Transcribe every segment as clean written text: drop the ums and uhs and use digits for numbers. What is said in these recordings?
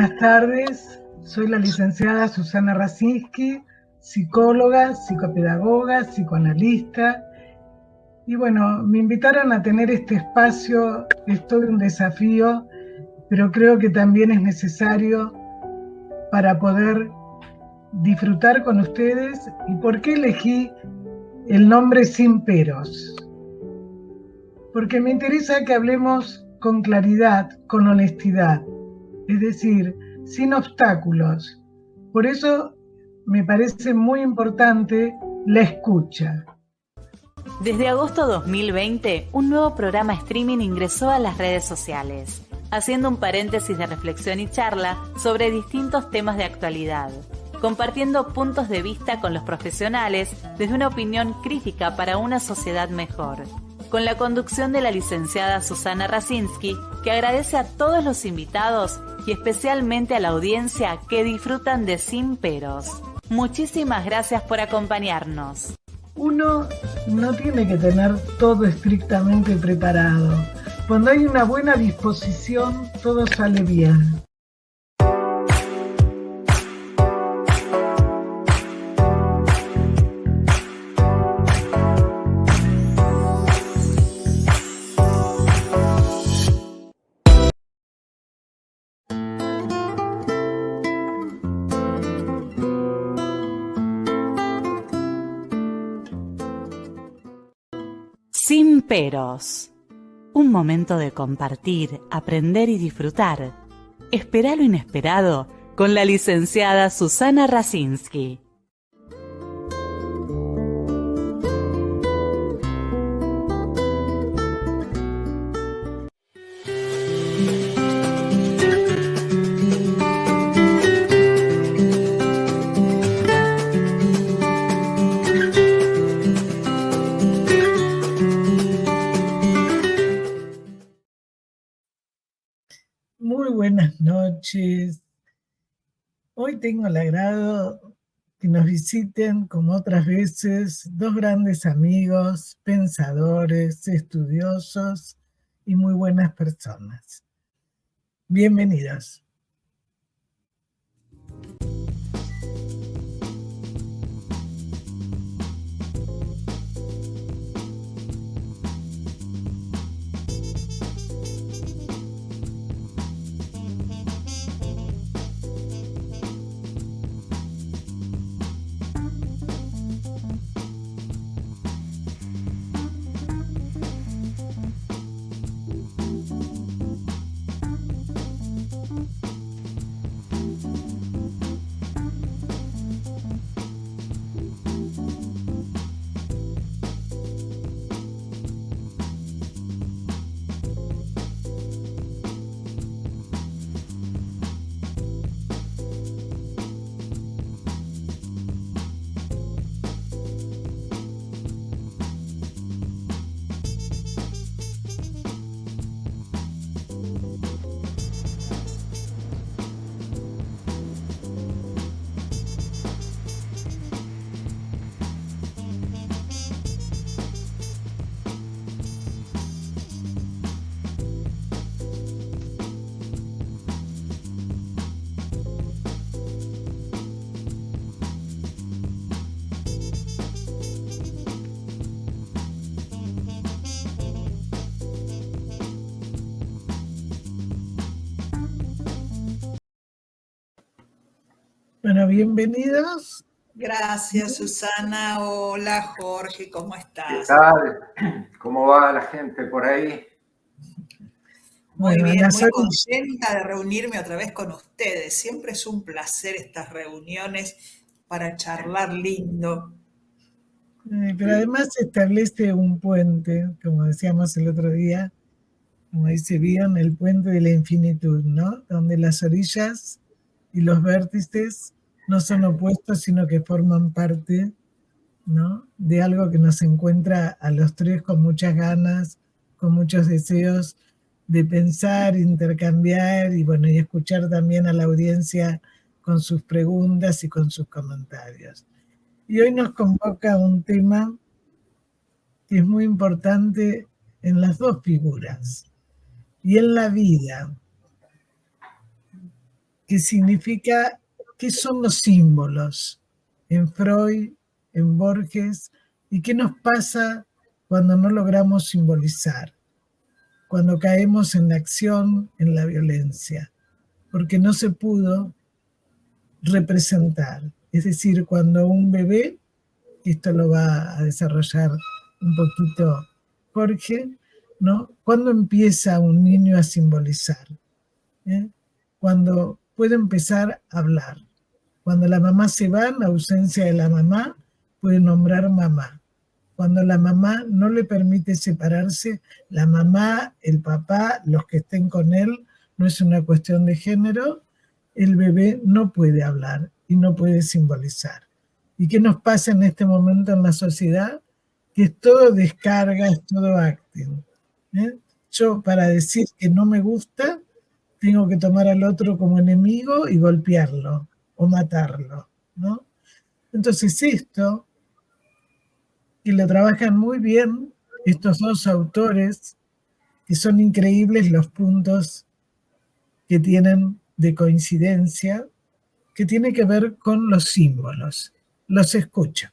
buenas tardes. Soy la licenciada Susana Racinski, psicóloga, psicopedagoga, psicoanalista. Y bueno, me invitaron a tener este espacio. Es todo un desafío, pero creo que también es necesario para poder disfrutar con ustedes. ¿Y por qué elegí el nombre Sin Peros? Porque me interesa que hablemos con claridad, con honestidad, es decir, sin obstáculos. Por eso me parece muy importante la escucha. Desde agosto 2020, un nuevo programa streaming ingresó a las redes sociales, haciendo un paréntesis de reflexión y charla sobre distintos temas de actualidad, compartiendo puntos de vista con los profesionales desde una opinión crítica para una sociedad mejor, con la conducción de la licenciada Susana Racinski, que agradece a todos los invitados y especialmente a la audiencia que disfrutan de Sin Peros. Muchísimas gracias por acompañarnos. Uno no tiene que tener todo estrictamente preparado. Cuando hay una buena disposición, todo sale bien. Sin Peros. Un momento de compartir, aprender y disfrutar. Espera lo inesperado con la licenciada Susana Racinski. Muy buenas noches. Hoy tengo el agrado que nos visiten, como otras veces, dos grandes amigos, pensadores, estudiosos y muy buenas personas. Bienvenidos. Bueno, bienvenidos. Gracias, Susana. Hola, Jorge, ¿cómo estás? ¿Qué tal? ¿Cómo va la gente por ahí? Muy bien, muy contenta de reunirme otra vez con ustedes. Siempre es un placer estas reuniones para charlar lindo. Pero además se establece un puente, como decíamos el otro día, como dice Bion, el puente de la infinitud, ¿no? Donde las orillas y los vértices no son opuestos, sino que forman parte, ¿no?, de algo que nos encuentra a los tres con muchas ganas, con muchos deseos de pensar, intercambiar y bueno, y escuchar también a la audiencia con sus preguntas y con sus comentarios. Y hoy nos convoca un tema que es muy importante en las dos figuras y en la vida. que significa qué son los símbolos en Freud, en Borges, y qué nos pasa cuando no logramos simbolizar, cuando caemos en la acción, en la violencia, porque no se pudo representar. Es decir, cuando un bebé, esto lo va a desarrollar un poquito Jorge, ¿no? ¿Cuándo empieza un niño a simbolizar? Cuando puede empezar a hablar. Cuando la mamá se va, en la ausencia de la mamá, puede nombrar mamá. Cuando la mamá no le permite separarse, la mamá, el papá, los que estén con él, no es una cuestión de género, el bebé no puede hablar y no puede simbolizar. ¿Y qué nos pasa en este momento en la sociedad? Que es todo descarga, es todo acting. Yo, para decir que no me gusta, tengo que tomar al otro como enemigo y golpearlo o matarlo, ¿no? Entonces esto, que lo trabajan muy bien estos dos autores, que son increíbles los puntos que tienen de coincidencia, que tiene que ver con los símbolos. Los escucho.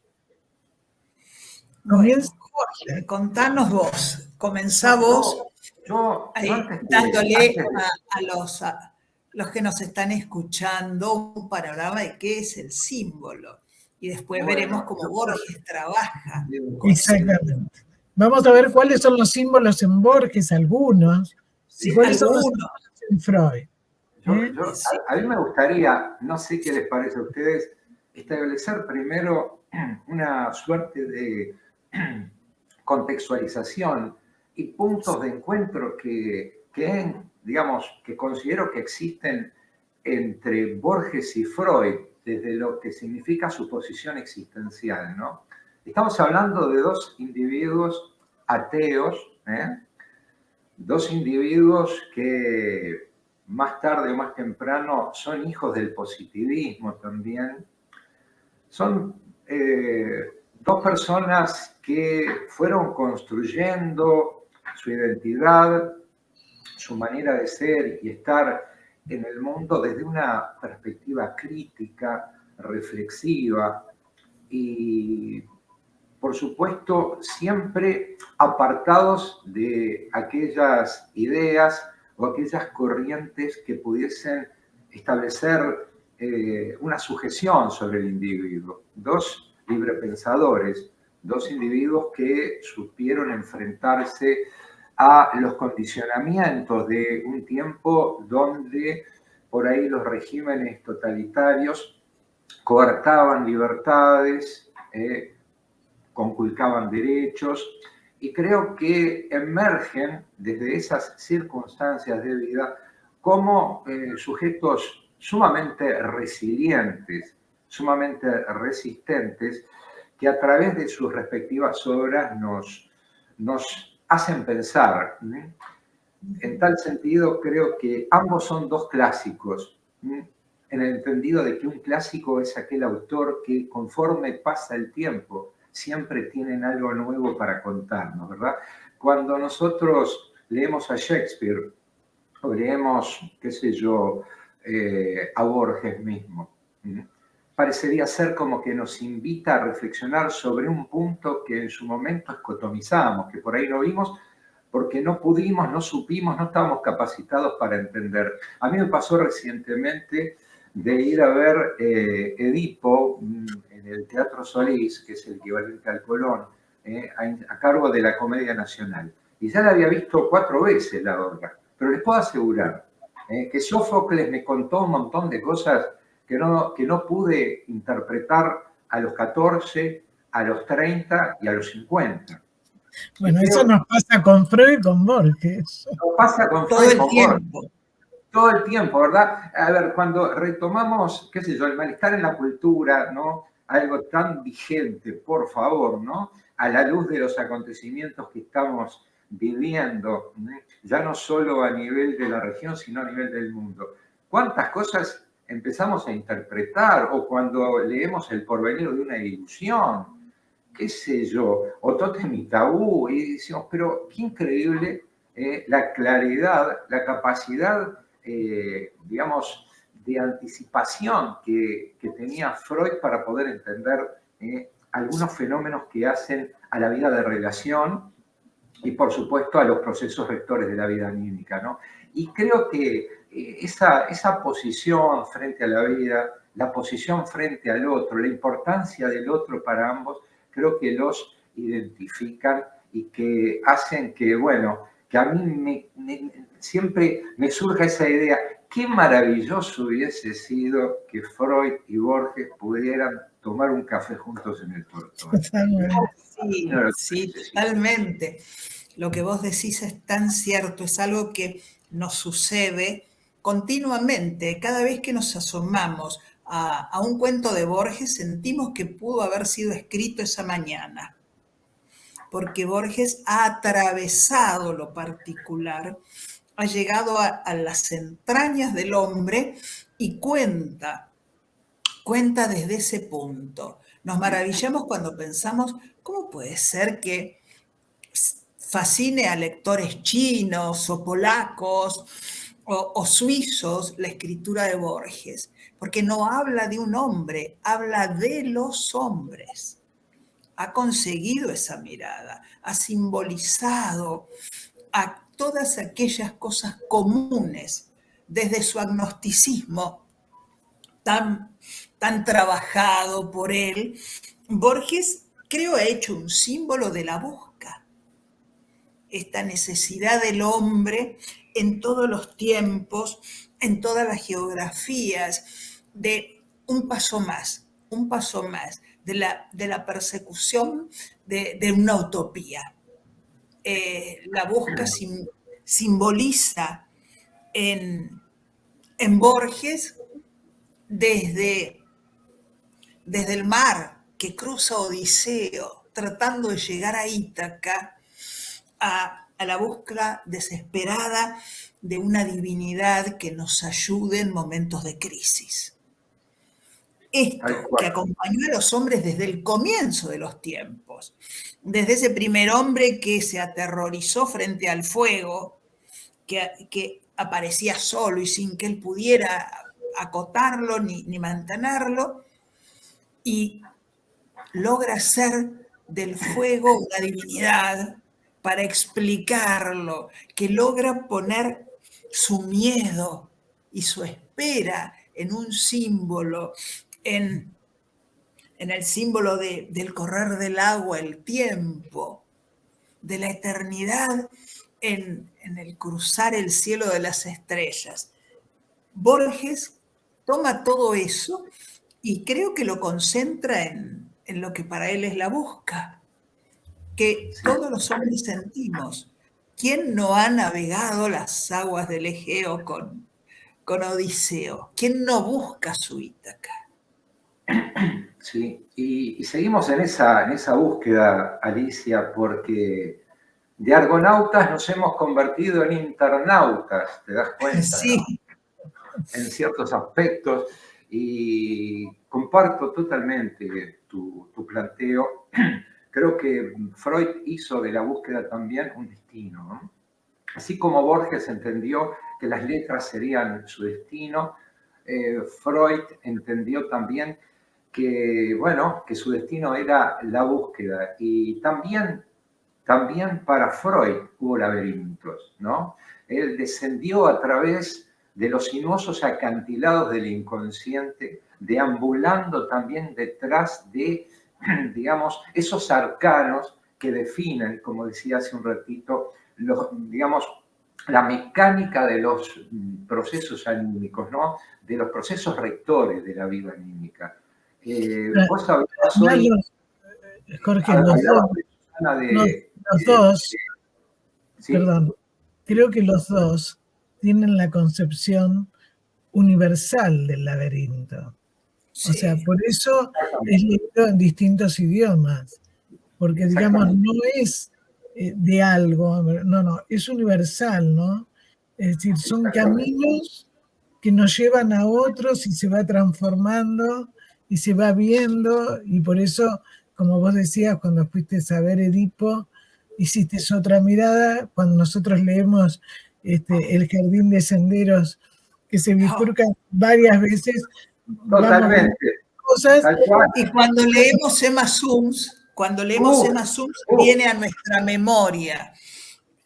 Comienza, Jorge, contanos vos, comenzá vos, dándole a los que nos están escuchando un panorama de qué es el símbolo. Y después veremos cómo Borges trabaja. Exactamente. Vamos a ver cuáles son los símbolos en Borges, algunos, sí, y cuáles son los símbolos en Freud. A mí me gustaría, no sé qué les parece a ustedes, establecer primero una suerte de contextualización y puntos de encuentro que considero que existen entre Borges y Freud, desde lo que significa su posición existencial, ¿no? Estamos hablando de dos individuos ateos, dos individuos que más tarde o más temprano son hijos del positivismo también. Son dos personas que fueron construyendo su identidad, su manera de ser y estar en el mundo desde una perspectiva crítica, reflexiva y, por supuesto, siempre apartados de aquellas ideas o aquellas corrientes que pudiesen establecer una sujeción sobre el individuo. Dos librepensadores, dos individuos que supieron enfrentarse a los condicionamientos de un tiempo donde por ahí los regímenes totalitarios coartaban libertades, conculcaban derechos, y creo que emergen desde esas circunstancias de vida como sujetos sumamente resilientes, sumamente resistentes, que a través de sus respectivas obras nos hacen pensar. En tal sentido, creo que ambos son dos clásicos, en el entendido de que un clásico es aquel autor que, conforme pasa el tiempo, siempre tienen algo nuevo para contarnos, ¿verdad? Cuando nosotros leemos a Shakespeare o leemos, qué sé yo, a Borges mismo, parecería ser como que nos invita a reflexionar sobre un punto que en su momento escotomizamos, que por ahí no vimos porque no pudimos, no supimos, no estábamos capacitados para entender. A mí me pasó recientemente de ir a ver Edipo en el Teatro Solís, que es el equivalente al Colón, a cargo de la Comedia Nacional. Y ya la había visto 4 veces la obra, pero les puedo asegurar que Sófocles me contó un montón de cosas que no pude interpretar a los 14, a los 30 y a los 50. Bueno, eso nos pasa con Freud y con Borges. Nos pasa con Freud y con Borges. Todo el tiempo, ¿verdad? A ver, cuando retomamos, qué sé yo, el malestar en la cultura, ¿no? Algo tan vigente, por favor, ¿no? A la luz de los acontecimientos que estamos viviendo, ya no solo a nivel de la región, sino a nivel del mundo. ¿Cuántas cosas empezamos a interpretar? O cuando leemos El porvenir de una ilusión, qué sé yo, o Tótem y Tabú, y decimos, pero qué increíble la claridad, la capacidad, digamos, de anticipación que tenía Freud para poder entender algunos fenómenos que hacen a la vida de relación y, por supuesto, a los procesos rectores de la vida anímica, ¿no? Y creo que esa posición frente a la vida, la posición frente al otro, la importancia del otro para ambos, creo que los identifican y que hacen que, bueno, que a mí siempre me surja esa idea, qué maravilloso hubiese sido que Freud y Borges pudieran tomar un café juntos en el Tortón. Sí, sí, totalmente. Lo que vos decís es tan cierto, es algo que nos sucede continuamente. Cada vez que nos asomamos a un cuento de Borges, sentimos que pudo haber sido escrito esa mañana, porque Borges ha atravesado lo particular, ha llegado a las entrañas del hombre y cuenta desde ese punto. Nos maravillamos cuando pensamos, ¿cómo puede ser que fascine a lectores chinos o polacos o suizos la escritura de Borges? Porque no habla de un hombre, habla de los hombres. Ha conseguido esa mirada, ha simbolizado a todas aquellas cosas comunes desde su agnosticismo tan trabajado por él. Borges, creo, ha hecho un símbolo de la busca, esta necesidad del hombre en todos los tiempos, en todas las geografías, de un paso más de la persecución de una utopía. La busca simboliza en Borges desde el mar que cruza Odiseo, tratando de llegar a Ítaca, a la búsqueda desesperada de una divinidad que nos ayude en momentos de crisis. Esto que acompañó a los hombres desde el comienzo de los tiempos, desde ese primer hombre que se aterrorizó frente al fuego, que aparecía solo y sin que él pudiera acotarlo ni mantenerlo, y logra hacer del fuego una divinidad para explicarlo, que logra poner su miedo y su espera en un símbolo, en el símbolo del correr del agua, el tiempo, de la eternidad, en el cruzar el cielo de las estrellas. Borges toma todo eso y creo que lo concentra en lo que para él es la busca, que todos los hombres sentimos. ¿Quién no ha navegado las aguas del Egeo con Odiseo? ¿Quién no busca su Ítaca? Sí, y seguimos en esa búsqueda, Alicia, porque de argonautas nos hemos convertido en internautas, ¿te das cuenta? Sí. ¿No? En ciertos aspectos, y comparto totalmente tu planteo. Creo que Freud hizo de la búsqueda también un destino, ¿no? Así como Borges entendió que las letras serían su destino, Freud entendió también que, bueno, que su destino era la búsqueda. Y también para Freud hubo laberintos, ¿no? Él descendió a través de los sinuosos acantilados del inconsciente, deambulando también detrás de, digamos, esos arcanos que definen, como decía hace un ratito, digamos, la mecánica de los procesos anímicos, ¿no? De los procesos rectores de la vida anímica. Vos hablabas hoy... Jorge, los dos, ¿sí? Perdón, creo que los dos tienen la concepción universal del laberinto. Sí. O sea, por eso es leído en distintos idiomas, porque digamos, no es de algo, no, es universal, ¿no? Es decir, son caminos que nos llevan a otros y se va transformando y se va viendo, y por eso, como vos decías, cuando fuiste a ver Edipo, hiciste otra mirada. Cuando nosotros leemos El jardín de senderos que se bifurcan varias veces. Totalmente. Cosas. Y cuando leemos Emma Sums, viene a nuestra memoria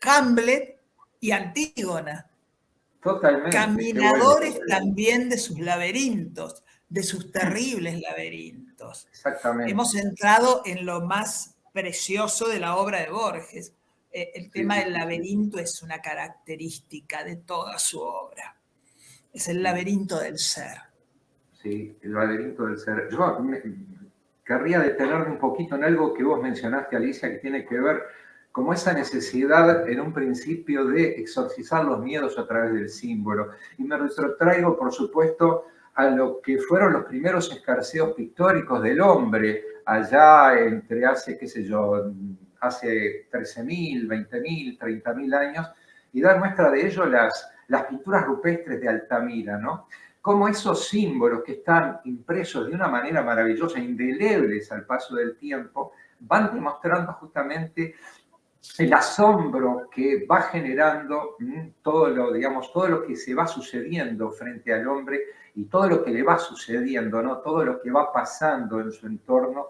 Hamlet y Antígona. Totalmente. Caminadores también de sus laberintos, de sus terribles laberintos. Exactamente. Hemos entrado en lo más precioso de la obra de Borges. El tema del laberinto es una característica de toda su obra. Es el laberinto del ser. Sí, el laberinto del ser. Yo querría detenerme un poquito en algo que vos mencionaste, Alicia, que tiene que ver como esa necesidad en un principio de exorcizar los miedos a través del símbolo. Y me retrotraigo, por supuesto, a lo que fueron los primeros escarceos pictóricos del hombre, allá entre hace, qué sé yo, hace 13.000, 20.000, 30.000 años, y dar muestra de ello las pinturas rupestres de Altamira, ¿no? Cómo esos símbolos que están impresos de una manera maravillosa, indelebles al paso del tiempo, van demostrando justamente el asombro que va generando todo lo que se va sucediendo frente al hombre y todo lo que le va sucediendo, ¿no? Todo lo que va pasando en su entorno,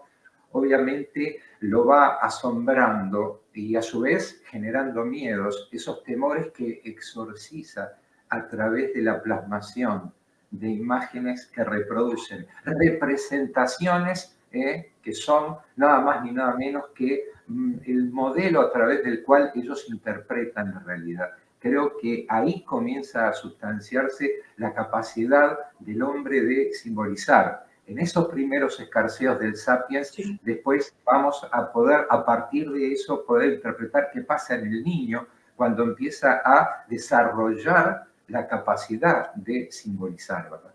obviamente lo va asombrando y a su vez generando miedos, esos temores que exorciza a través de la plasmación de imágenes que reproducen representaciones que son nada más ni nada menos que el modelo a través del cual ellos interpretan la realidad. Creo que ahí comienza a sustanciarse la capacidad del hombre de simbolizar. En esos primeros escarceos del Sapiens, sí. Después vamos a poder, a partir de eso, poder interpretar qué pasa en el niño cuando empieza a desarrollar la capacidad de simbolizar, ¿verdad?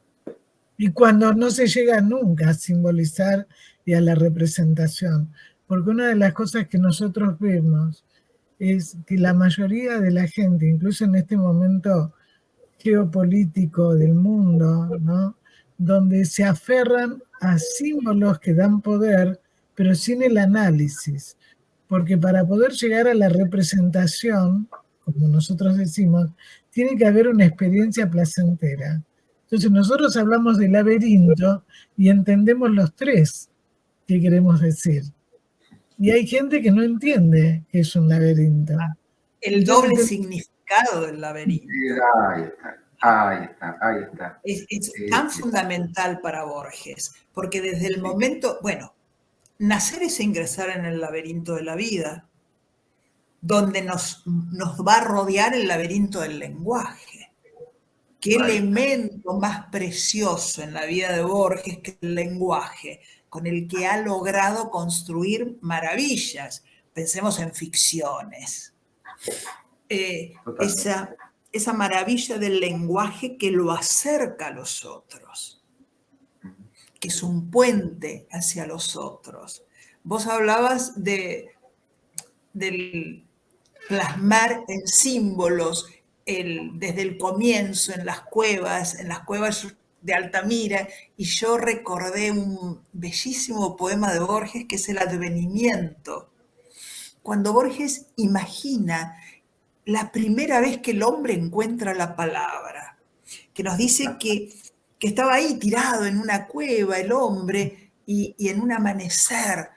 Y cuando no se llega nunca a simbolizar y a la representación, porque una de las cosas que nosotros vemos es que la mayoría de la gente, incluso en este momento geopolítico del mundo, ¿no?, donde se aferran a símbolos que dan poder, pero sin el análisis, porque para poder llegar a la representación, como nosotros decimos, tiene que haber una experiencia placentera. Entonces nosotros hablamos de laberinto y entendemos los tres que queremos decir. Y hay gente que no entiende que es un laberinto. El doble significado del laberinto. Ahí está. Es tan fundamental para Borges, porque desde el momento, bueno, nacer es ingresar en el laberinto de la vida, donde nos va a rodear el laberinto del lenguaje. ¿Qué elemento más precioso en la vida de Borges que el lenguaje, con el que ha logrado construir maravillas? Pensemos en ficciones. Esa maravilla del lenguaje que lo acerca a los otros, que es un puente hacia los otros. Vos hablabas del plasmar en símbolos desde el comienzo en las cuevas de Altamira, y yo recordé un bellísimo poema de Borges que es El Advenimiento, cuando Borges imagina la primera vez que el hombre encuentra la palabra, que nos dice que estaba ahí tirado en una cueva el hombre y en un amanecer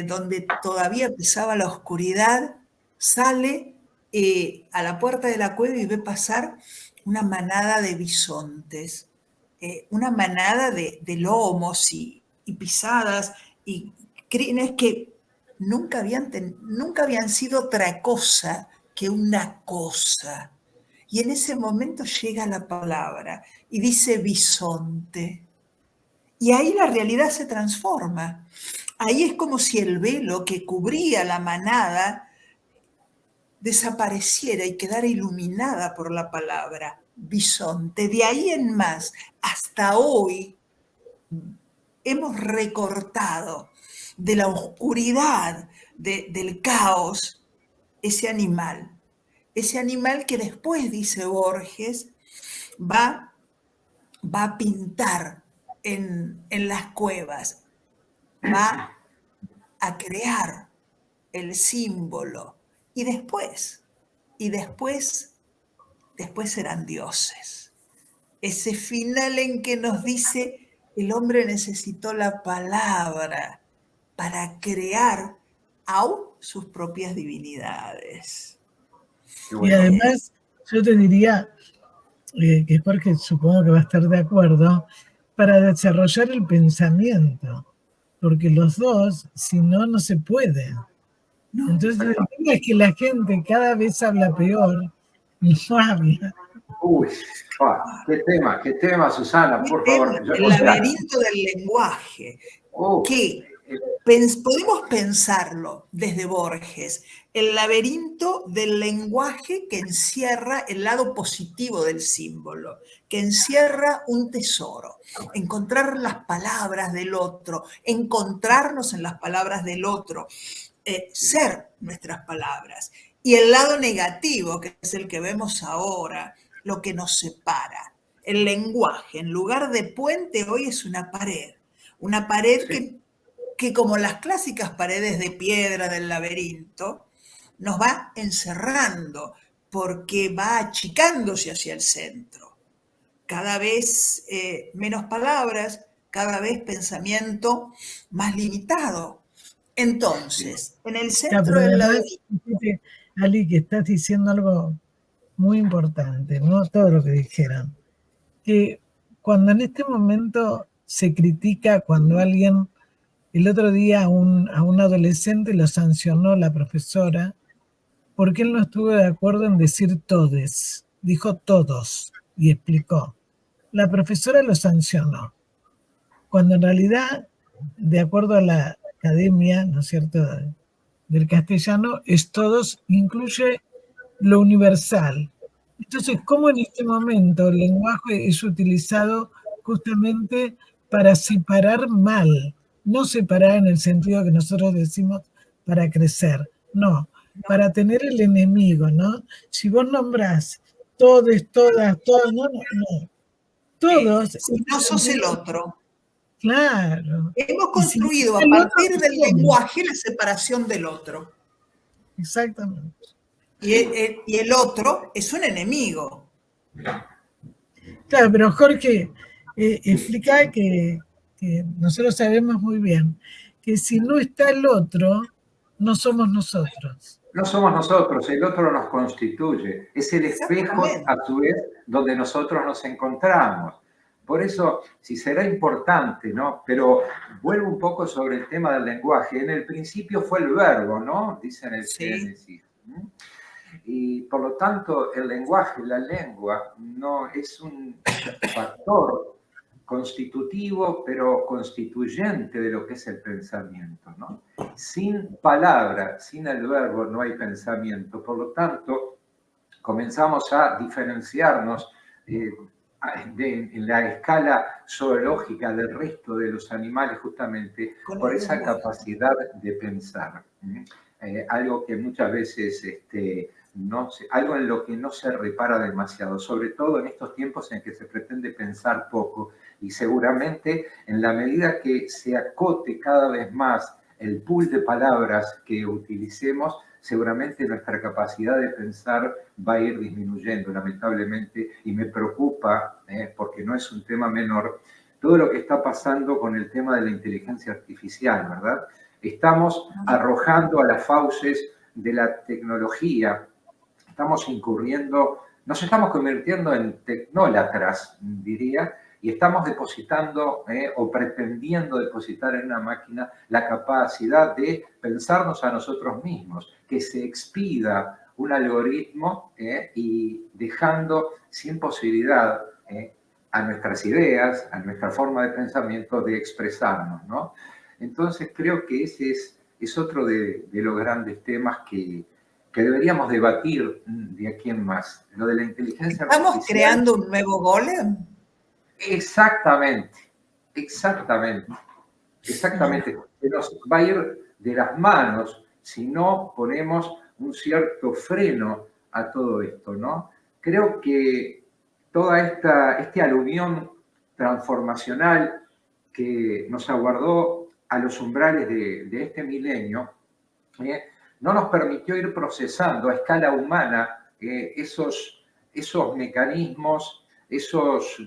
donde todavía pesaba la oscuridad, sale a la puerta de la cueva y ve pasar una manada de bisontes, una manada de lomos y pisadas, y creen que nunca habían sido otra cosa que una cosa. Y en ese momento llega la palabra y dice bisonte. Y ahí la realidad se transforma. Ahí es como si el velo que cubría la manada desapareciera y quedara iluminada por la palabra bisonte. De ahí en más, hasta hoy, hemos recortado de la oscuridad, del caos, ese animal que después, dice Borges, va a pintar en las cuevas, va a crear el símbolo, y después serán dioses. ese final en que nos dice el hombre necesitó la palabra para crear aún sus propias divinidades. Y además, yo te diría, que es porque supongo que va a estar de acuerdo, para desarrollar el pensamiento, porque los dos, si no, no se puede. No. Entonces el tema es que la gente cada vez habla peor, no habla. Uy, qué tema, Susana, por favor. El laberinto del lenguaje, que podemos pensarlo desde Borges, el laberinto del lenguaje que encierra el lado positivo del símbolo, que encierra un tesoro, encontrar las palabras del otro, encontrarnos en las palabras del otro, ser nuestras palabras. Y el lado negativo, que es el que vemos ahora, lo que nos separa. El lenguaje, en lugar de puente, hoy es una pared que como las clásicas paredes de piedra del laberinto, nos va encerrando porque va achicándose hacia el centro. Cada vez menos palabras, cada vez pensamiento más limitado. Entonces, en el centro del laberinto... Ali, que estás diciendo algo muy importante, ¿no? Todo lo que dijeron. Que cuando en este momento se critica cuando alguien, el otro día a un adolescente lo sancionó la profesora porque él no estuvo de acuerdo en decir todes, dijo todos y explicó. La profesora lo sancionó, cuando en realidad, de acuerdo a la academia, ¿no es cierto?, del castellano, es todos, incluye lo universal. Entonces, ¿cómo en este momento el lenguaje es utilizado justamente para separar mal? No separar en el sentido que nosotros decimos para crecer, no, para tener el enemigo, ¿no? Si vos nombrás todes, todas, no. Todos. Si no sos el otro. Claro. Hemos construido a partir del lenguaje la separación del otro. Exactamente. Y el otro es un enemigo. Claro, pero Jorge, explica que nosotros sabemos muy bien que si no está el otro, no somos nosotros. No somos nosotros, el otro nos constituye. Es el espejo, a su vez, donde nosotros nos encontramos. Por eso, si será importante, ¿no? Pero vuelvo un poco sobre el tema del lenguaje. En el principio fue el verbo, ¿no? Dice en el Génesis. Y por lo tanto, el lenguaje, la lengua, no es un factor constitutivo, pero constituyente de lo que es el pensamiento, ¿no? Sin palabra, sin el verbo, no hay pensamiento. Por lo tanto, comenzamos a diferenciarnos en la escala zoológica del resto de los animales justamente por esa capacidad de pensar. Algo que muchas veces algo en lo que no se repara demasiado, sobre todo en estos tiempos en que se pretende pensar poco, y seguramente en la medida que se acote cada vez más el pool de palabras que utilicemos, seguramente nuestra capacidad de pensar va a ir disminuyendo, lamentablemente, y me preocupa, porque no es un tema menor, todo lo que está pasando con el tema de la inteligencia artificial, ¿verdad? Estamos arrojando a las fauces de la tecnología, estamos incurriendo, nos estamos convirtiendo en tecnólatras, diría, y estamos depositando o pretendiendo depositar en una máquina la capacidad de pensarnos a nosotros mismos, que se expida un algoritmo y dejando sin posibilidad a nuestras ideas, a nuestra forma de pensamiento de expresarnos, ¿no? Entonces creo que ese es otro de los grandes temas que deberíamos debatir de aquí en más. Lo de la inteligencia artificial. ¿Estamos creando un nuevo golem? Exactamente. Que nos va a ir de las manos si no ponemos un cierto freno a todo esto, ¿no? Creo que toda este aluvión transformacional que nos aguardó a los umbrales de este milenio, no nos permitió ir procesando a escala humana esos mecanismos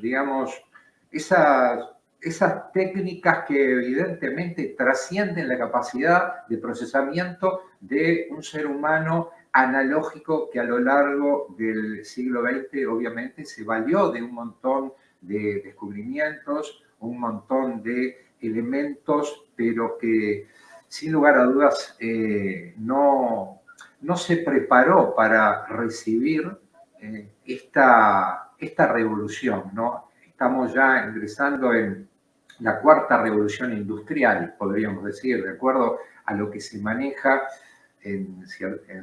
digamos, esas técnicas que evidentemente trascienden la capacidad de procesamiento de un ser humano analógico que a lo largo del siglo XX obviamente se valió de un montón de descubrimientos, un montón de elementos, pero que sin lugar a dudas no se preparó para recibir esta revolución, ¿no? Estamos ya ingresando en la cuarta revolución industrial, podríamos decir, de acuerdo a lo que se maneja en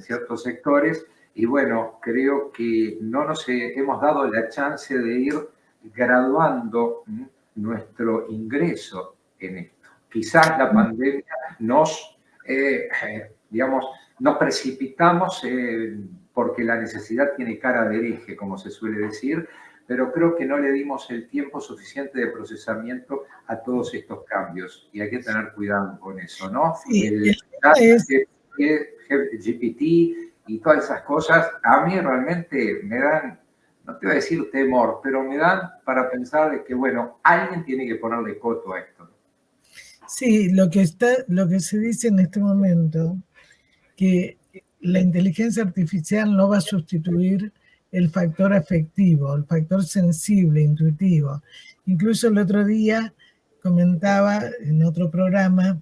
ciertos sectores. Y bueno, creo que no nos hemos dado la chance de ir graduando nuestro ingreso en esto. Quizás la pandemia digamos, nos precipitamos porque la necesidad tiene cara de hereje, como se suele decir, pero creo que no le dimos el tiempo suficiente de procesamiento a todos estos cambios y hay que tener cuidado con eso, ¿no? Sí, El GPT y todas esas cosas, a mí realmente me dan, no te voy a decir temor, pero me dan para pensar de que, bueno, alguien tiene que ponerle coto a esto. Sí, lo que se dice en este momento, que la inteligencia artificial no va a sustituir el factor afectivo, el factor sensible, intuitivo. Incluso el otro día comentaba en otro programa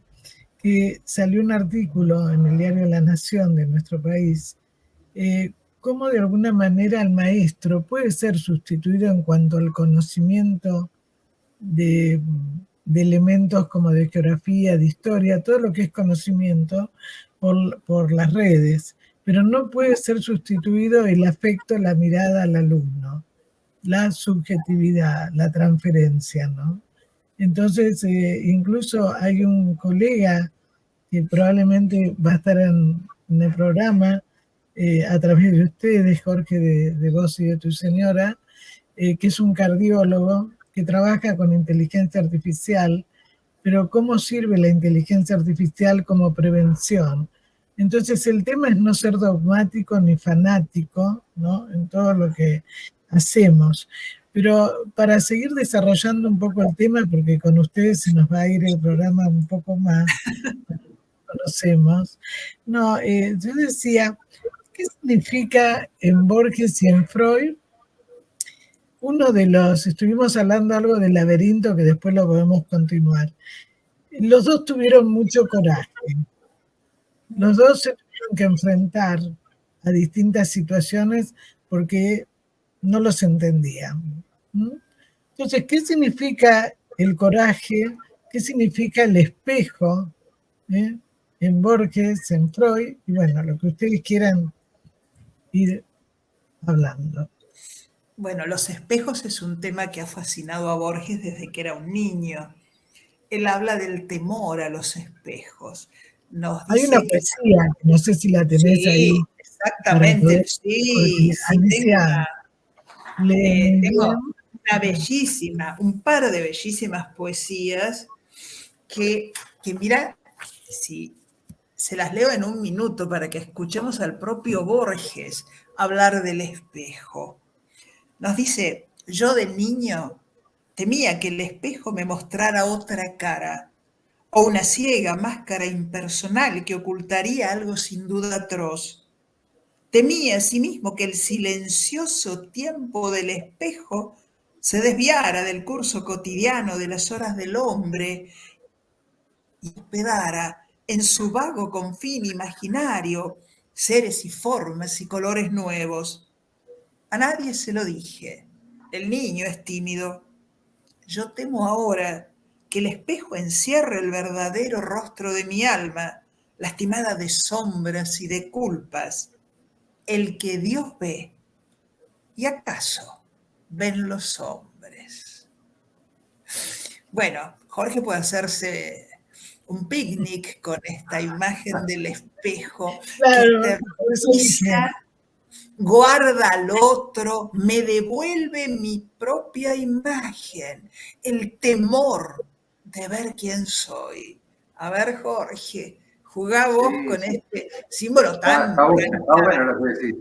que salió un artículo en el diario La Nación de nuestro país, cómo de alguna manera el maestro puede ser sustituido en cuanto al conocimiento de elementos como de geografía, de historia, todo lo que es conocimiento por las redes, pero no puede ser sustituido el afecto, la mirada al alumno, la subjetividad, la transferencia, ¿no? Entonces, incluso hay un colega que probablemente va a estar en el programa a través de ustedes, Jorge, de vos y de tu señora, que es un cardiólogo que trabaja con inteligencia artificial, pero ¿cómo sirve la inteligencia artificial como prevención? Entonces el tema es no ser dogmático ni fanático, ¿no?, en todo lo que hacemos. Pero para seguir desarrollando un poco el tema, porque con ustedes se nos va a ir el programa un poco más, conocemos. No, yo decía, ¿qué significa en Borges y en Freud? Estuvimos hablando algo del laberinto que después lo podemos continuar. Los dos tuvieron mucho coraje. Los dos se tuvieron que enfrentar a distintas situaciones porque no los entendían. Entonces, ¿qué significa el coraje? ¿Qué significa el espejo? En Borges, en Freud, y bueno, lo que ustedes quieran ir hablando. Bueno, los espejos es un tema que ha fascinado a Borges desde que era un niño. Él habla del temor a los espejos. Hay una poesía, no sé si la tenés sí, ahí. Exactamente, sí, Alicia, tengo una bellísima, un par de bellísimas poesías que mira, si se las leo en un minuto para que escuchemos al propio Borges hablar del espejo. Nos dice, yo de niño temía que el espejo me mostrara otra cara, o una ciega máscara impersonal que ocultaría algo sin duda atroz. Temía asimismo que el silencioso tiempo del espejo se desviara del curso cotidiano de las horas del hombre y hospedara en su vago confín imaginario seres y formas y colores nuevos. A nadie se lo dije. El niño es tímido. Yo temo ahora que el espejo encierre el verdadero rostro de mi alma, lastimada de sombras y de culpas, el que Dios ve. ¿Y acaso ven los hombres? Bueno, Jorge puede hacerse un picnic con esta imagen del espejo, claro, que eterniza, guarda al otro, me devuelve mi propia imagen, el temor de ver quién soy. A ver, Jorge, jugá vos con este símbolo tan... Está bueno lo que decís.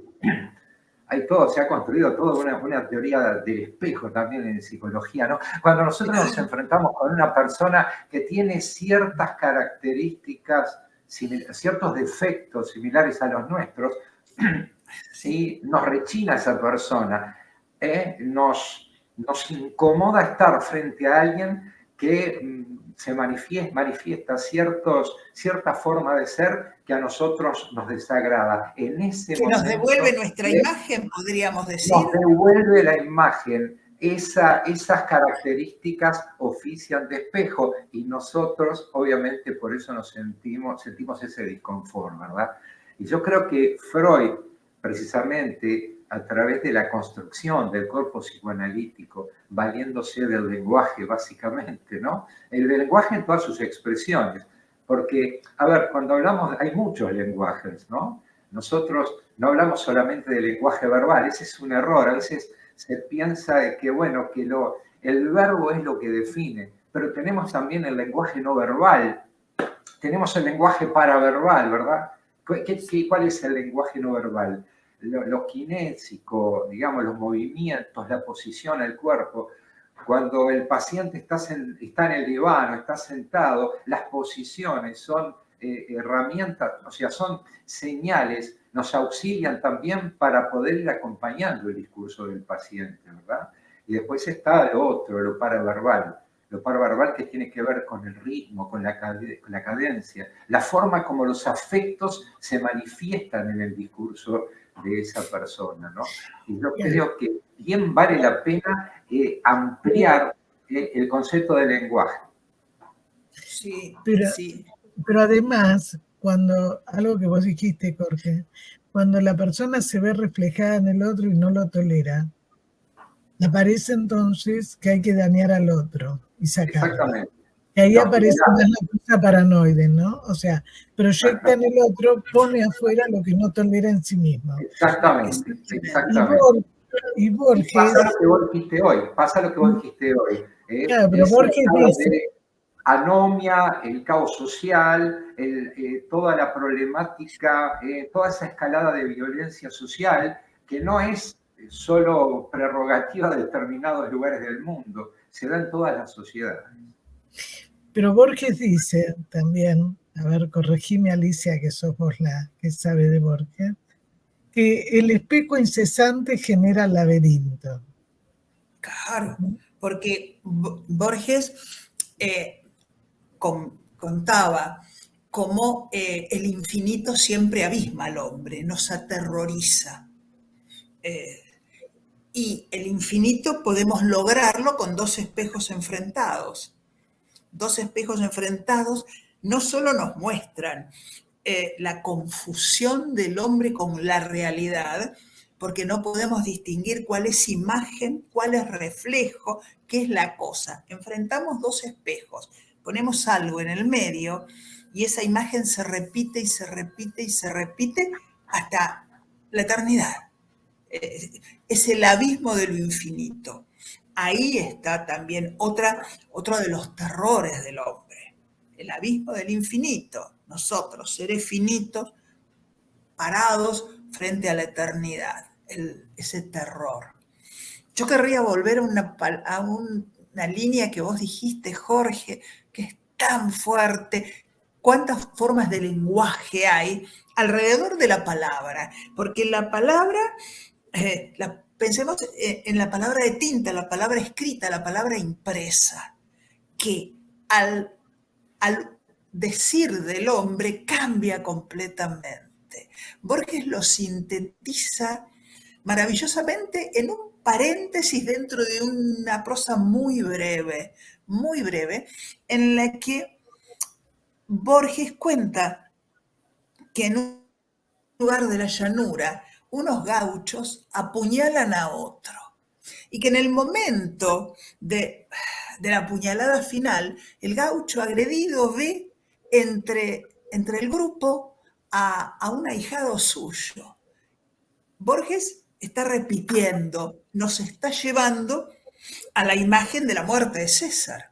se ha construido toda una teoría del espejo también en psicología, ¿no? Cuando nosotros nos enfrentamos con una persona que tiene ciertas características, ciertos defectos similares a los nuestros, ¿sí? Nos rechina esa persona, nos incomoda estar frente a alguien que se manifiesta cierta forma de ser que a nosotros nos desagrada. En ese que momento, nos devuelve nuestra imagen, podríamos decir. nos devuelve la imagen. Esas características ofician de espejo y nosotros, obviamente, por eso nos sentimos ese disconfort, ¿verdad? Y yo creo que Freud, precisamente, a través de la construcción del cuerpo psicoanalítico, valiéndose del lenguaje, básicamente, ¿no? El lenguaje en todas sus expresiones. Porque, a ver, cuando hablamos, hay muchos lenguajes, ¿no? Nosotros no hablamos solamente del lenguaje verbal, ese es un error. A veces se piensa de que, bueno, que el verbo es lo que define, pero tenemos también el lenguaje no verbal, tenemos el lenguaje paraverbal, ¿verdad? ¿Cuál es el lenguaje no verbal? Lo kinésico, digamos, los movimientos, la posición del cuerpo. Cuando el paciente está en el diván o está sentado, las posiciones son herramientas, o sea, son señales, nos auxilian también para poder ir acompañando el discurso del paciente, ¿verdad? Y después está lo otro, lo paraverbal. Lo paraverbal que tiene que ver con el ritmo, con la cadencia, la forma como los afectos se manifiestan en el discurso de esa persona, ¿no? Y yo creo que bien vale la pena ampliar el concepto de lenguaje. Sí, pero además, algo que vos dijiste, Jorge, cuando la persona se ve reflejada en el otro y no lo tolera, aparece entonces que hay que dañar al otro y sacarlo. Exactamente. Y ahí aparece más la cosa paranoide, ¿no? O sea, proyecta en el otro, pone afuera lo que no tolera en sí mismo. Exactamente. Y Borges... Pasa lo que vos dijiste hoy. Claro, pero Borges dice... Anomia, el caos social, toda la problemática, toda esa escalada de violencia social, que no es solo prerrogativa de determinados lugares del mundo, se da en todas las sociedades. Pero Borges dice también, a ver, corregime Alicia, que sos vos la que sabe de Borges, que el espejo incesante genera laberinto. Claro, porque Borges contaba cómo el infinito siempre abisma al hombre, nos aterroriza. Y el infinito podemos lograrlo con dos espejos enfrentados. Dos espejos enfrentados no solo nos muestran la confusión del hombre con la realidad, porque no podemos distinguir cuál es imagen, cuál es reflejo, qué es la cosa. Enfrentamos dos espejos, ponemos algo en el medio y esa imagen se repite y se repite y se repite hasta la eternidad. Es el abismo de lo infinito. Ahí está también otro de los terrores del hombre, el abismo del infinito. Nosotros, seres finitos, parados frente a la eternidad, ese terror. Yo querría volver a una línea que vos dijiste, Jorge, que es tan fuerte. ¿Cuántas formas de lenguaje hay alrededor de la palabra? Porque la palabra, pensemos en la palabra de tinta, la palabra escrita, la palabra impresa, que al decir del hombre cambia completamente. Borges lo sintetiza maravillosamente en un paréntesis dentro de una prosa muy breve, en la que Borges cuenta que en un lugar de la llanura unos gauchos apuñalan a otro y que en el momento de la puñalada final, el gaucho agredido ve entre el grupo a un ahijado suyo. Borges está repitiendo, nos está llevando a la imagen de la muerte de César.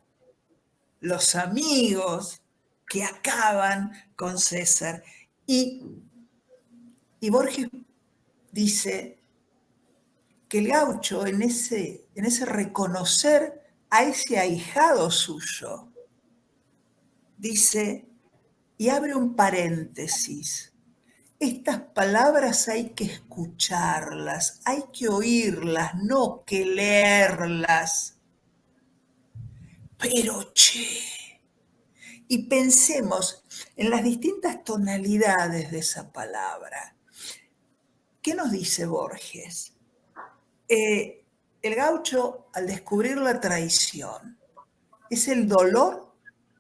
Los amigos que acaban con César. Y Borges dice, que el gaucho en ese reconocer a ese ahijado suyo, dice, y abre un paréntesis, estas palabras hay que escucharlas, hay que oírlas, no que leerlas. Pero che, y pensemos en las distintas tonalidades de esa palabra. ¿Qué nos dice Borges? El gaucho, al descubrir la traición, ¿es el dolor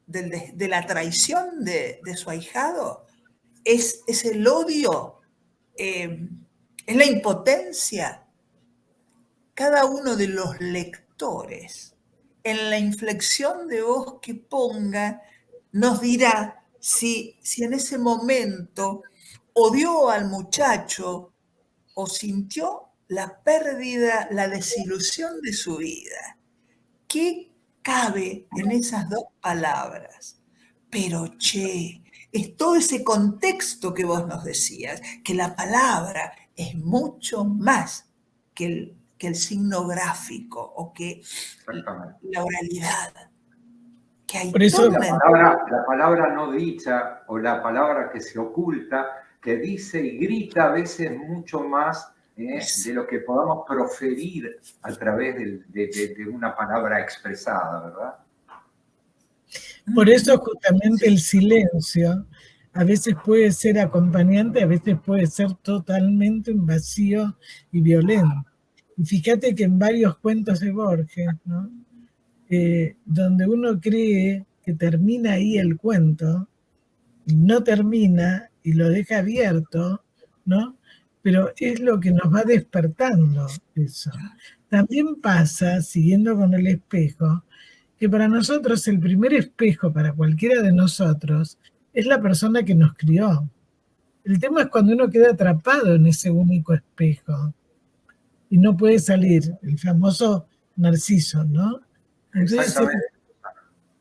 de la traición de su ahijado? ¿Es el odio? ¿Es la impotencia? Cada uno de los lectores, en la inflexión de voz que ponga, nos dirá si en ese momento odió al muchacho o sintió la pérdida, la desilusión de su vida. ¿Qué cabe en esas dos palabras? Pero che, es todo ese contexto que vos nos decías, que la palabra es mucho más que el signo gráfico o que la oralidad. Que hay Por eso la palabra no dicha o la palabra que se oculta, que dice y grita a veces mucho más de lo que podamos proferir a través de una palabra expresada, ¿verdad? Por eso justamente el silencio a veces puede ser acompañante, a veces puede ser totalmente invasivo y violento. Y fíjate que en varios cuentos de Borges, ¿no? Donde uno cree que termina ahí el cuento, y no termina y lo deja abierto, ¿no? Pero es lo que nos va despertando eso. También pasa, siguiendo con el espejo, que para nosotros el primer espejo, para cualquiera de nosotros, es la persona que nos crió. El tema es cuando uno queda atrapado en ese único espejo y no puede salir, el famoso Narciso, ¿no? Entonces, Exactamente.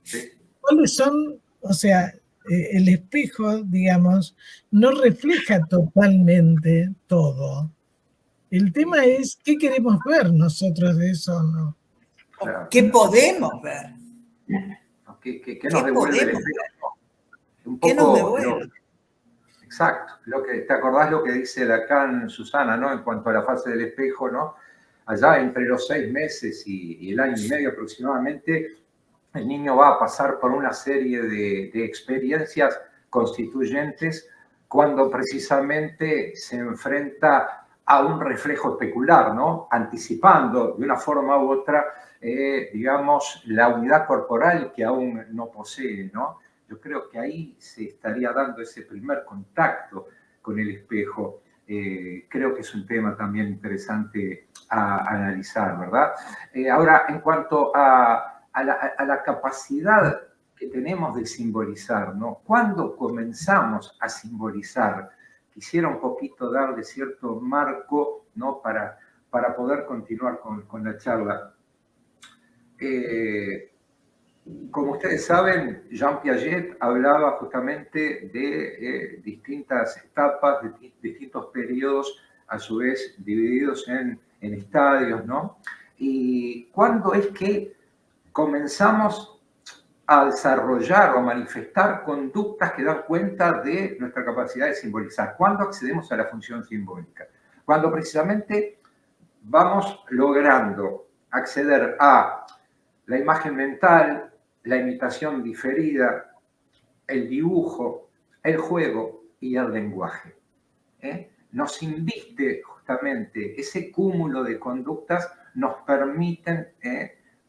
Sí. ¿cuáles son? O sea, el espejo, digamos, no refleja totalmente todo. El tema es qué queremos ver nosotros de eso, ¿no? Claro. ¿Qué podemos ver? ¿Qué nos devuelve el espejo? Un poco ¿Qué nos devuelve? Exacto. ¿Te acordás lo que dice Lacan, Susana, ¿no? En cuanto a la fase del espejo, ¿no? Allá entre los 6 meses y el año y medio aproximadamente, el niño va a pasar por una serie de experiencias constituyentes cuando precisamente se enfrenta a un reflejo especular, ¿no? Anticipando de una forma u otra, digamos, la unidad corporal que aún no posee, ¿no? Yo creo que ahí se estaría dando ese primer contacto con el espejo. Creo que es un tema también interesante a analizar, ¿verdad? Ahora, en cuanto a la capacidad que tenemos de simbolizar, ¿no? ¿Cuándo comenzamos a simbolizar? Quisiera un poquito darle cierto marco, ¿no? Para poder continuar con la charla. Como ustedes saben, Jean Piaget hablaba justamente de distintas etapas, de distintos periodos, a su vez divididos en estadios, ¿no? Y ¿cuándo es que comenzamos a desarrollar o manifestar conductas que dan cuenta de nuestra capacidad de simbolizar? ¿Cuándo accedemos a la función simbólica? Cuando precisamente vamos logrando acceder a la imagen mental, la imitación diferida, el dibujo, el juego y el lenguaje. Nos inviste justamente ese cúmulo de conductas, nos permiten,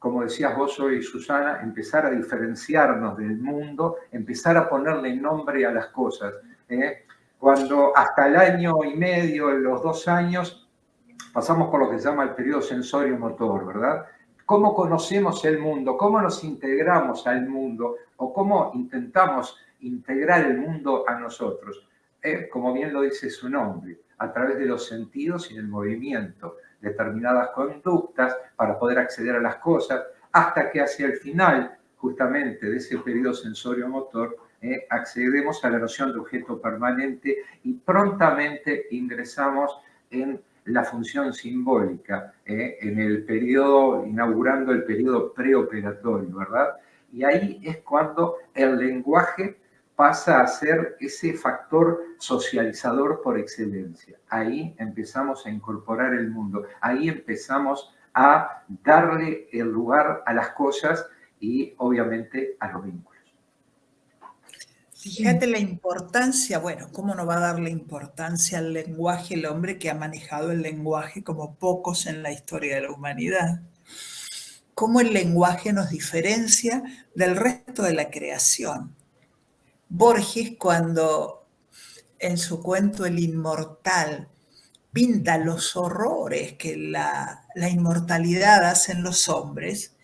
como decías vos hoy, Susana, empezar a diferenciarnos del mundo, empezar a ponerle nombre a las cosas. Cuando hasta el año y medio, los 2 años, pasamos por lo que se llama el periodo sensorio-motor, ¿verdad? ¿Cómo conocemos el mundo? ¿Cómo nos integramos al mundo? ¿O cómo intentamos integrar el mundo a nosotros? Como bien lo dice su nombre, a través de los sentidos y del movimiento, determinadas conductas para poder acceder a las cosas, hasta que hacia el final, justamente, de ese periodo sensorio-motor, accedemos a la noción de objeto permanente y prontamente ingresamos en la función simbólica en el periodo, inaugurando el periodo preoperatorio, ¿verdad? Y ahí es cuando el lenguaje pasa a ser ese factor socializador por excelencia. Ahí empezamos a incorporar el mundo, ahí empezamos a darle el lugar a las cosas y obviamente a los vínculos. Fíjate la importancia, bueno, ¿cómo no va a darle importancia al lenguaje el hombre que ha manejado el lenguaje como pocos en la historia de la humanidad? ¿Cómo el lenguaje nos diferencia del resto de la creación? Borges, cuando en su cuento El Inmortal pinta los horrores que la inmortalidad hace en los hombres,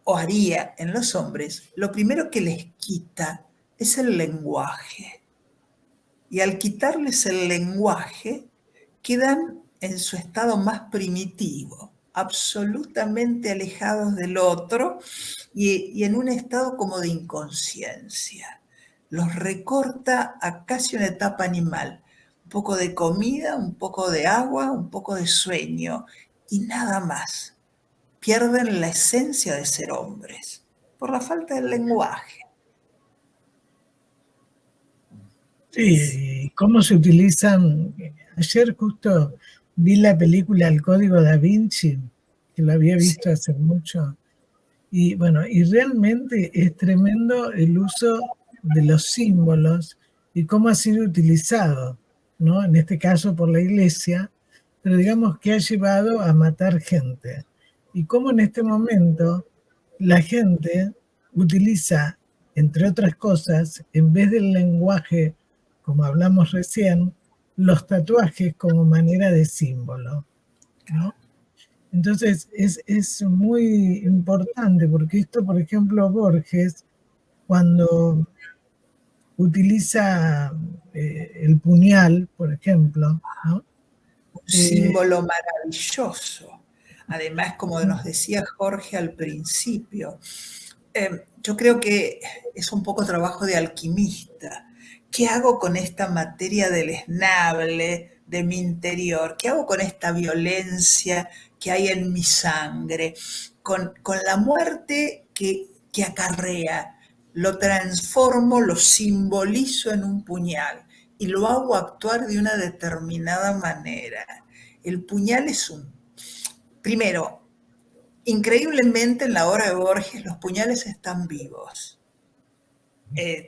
o haría en los hombres, lo primero que les quita es el lenguaje. Y al quitarles el lenguaje, quedan en su estado más primitivo, absolutamente alejados del otro y en un estado como de inconsciencia. Los recorta a casi una etapa animal. Un poco de comida, un poco de agua, un poco de sueño y nada más. Pierden la esencia de ser hombres por la falta del lenguaje. Sí, cómo se utilizan. Ayer justo vi la película El Código Da Vinci, que lo había visto hace mucho, y bueno, y realmente es tremendo el uso de los símbolos y cómo ha sido utilizado, ¿no? En este caso por la Iglesia, pero digamos que ha llevado a matar gente. Y cómo en este momento la gente utiliza, entre otras cosas, en vez del lenguaje, como hablamos recién, los tatuajes como manera de símbolo, ¿no? Entonces es muy importante porque esto, por ejemplo, Borges, cuando utiliza el puñal, por ejemplo, ¿no? Un símbolo maravilloso. Además, como nos decía Jorge al principio, yo creo que es un poco trabajo de alquimista. ¿Qué hago con esta materia deleznable de mi interior? ¿Qué hago con esta violencia que hay en mi sangre? Con la muerte que acarrea. Lo transformo, lo simbolizo en un puñal y lo hago actuar de una determinada manera. El puñal es primero, increíblemente en la obra de Borges los puñales están vivos.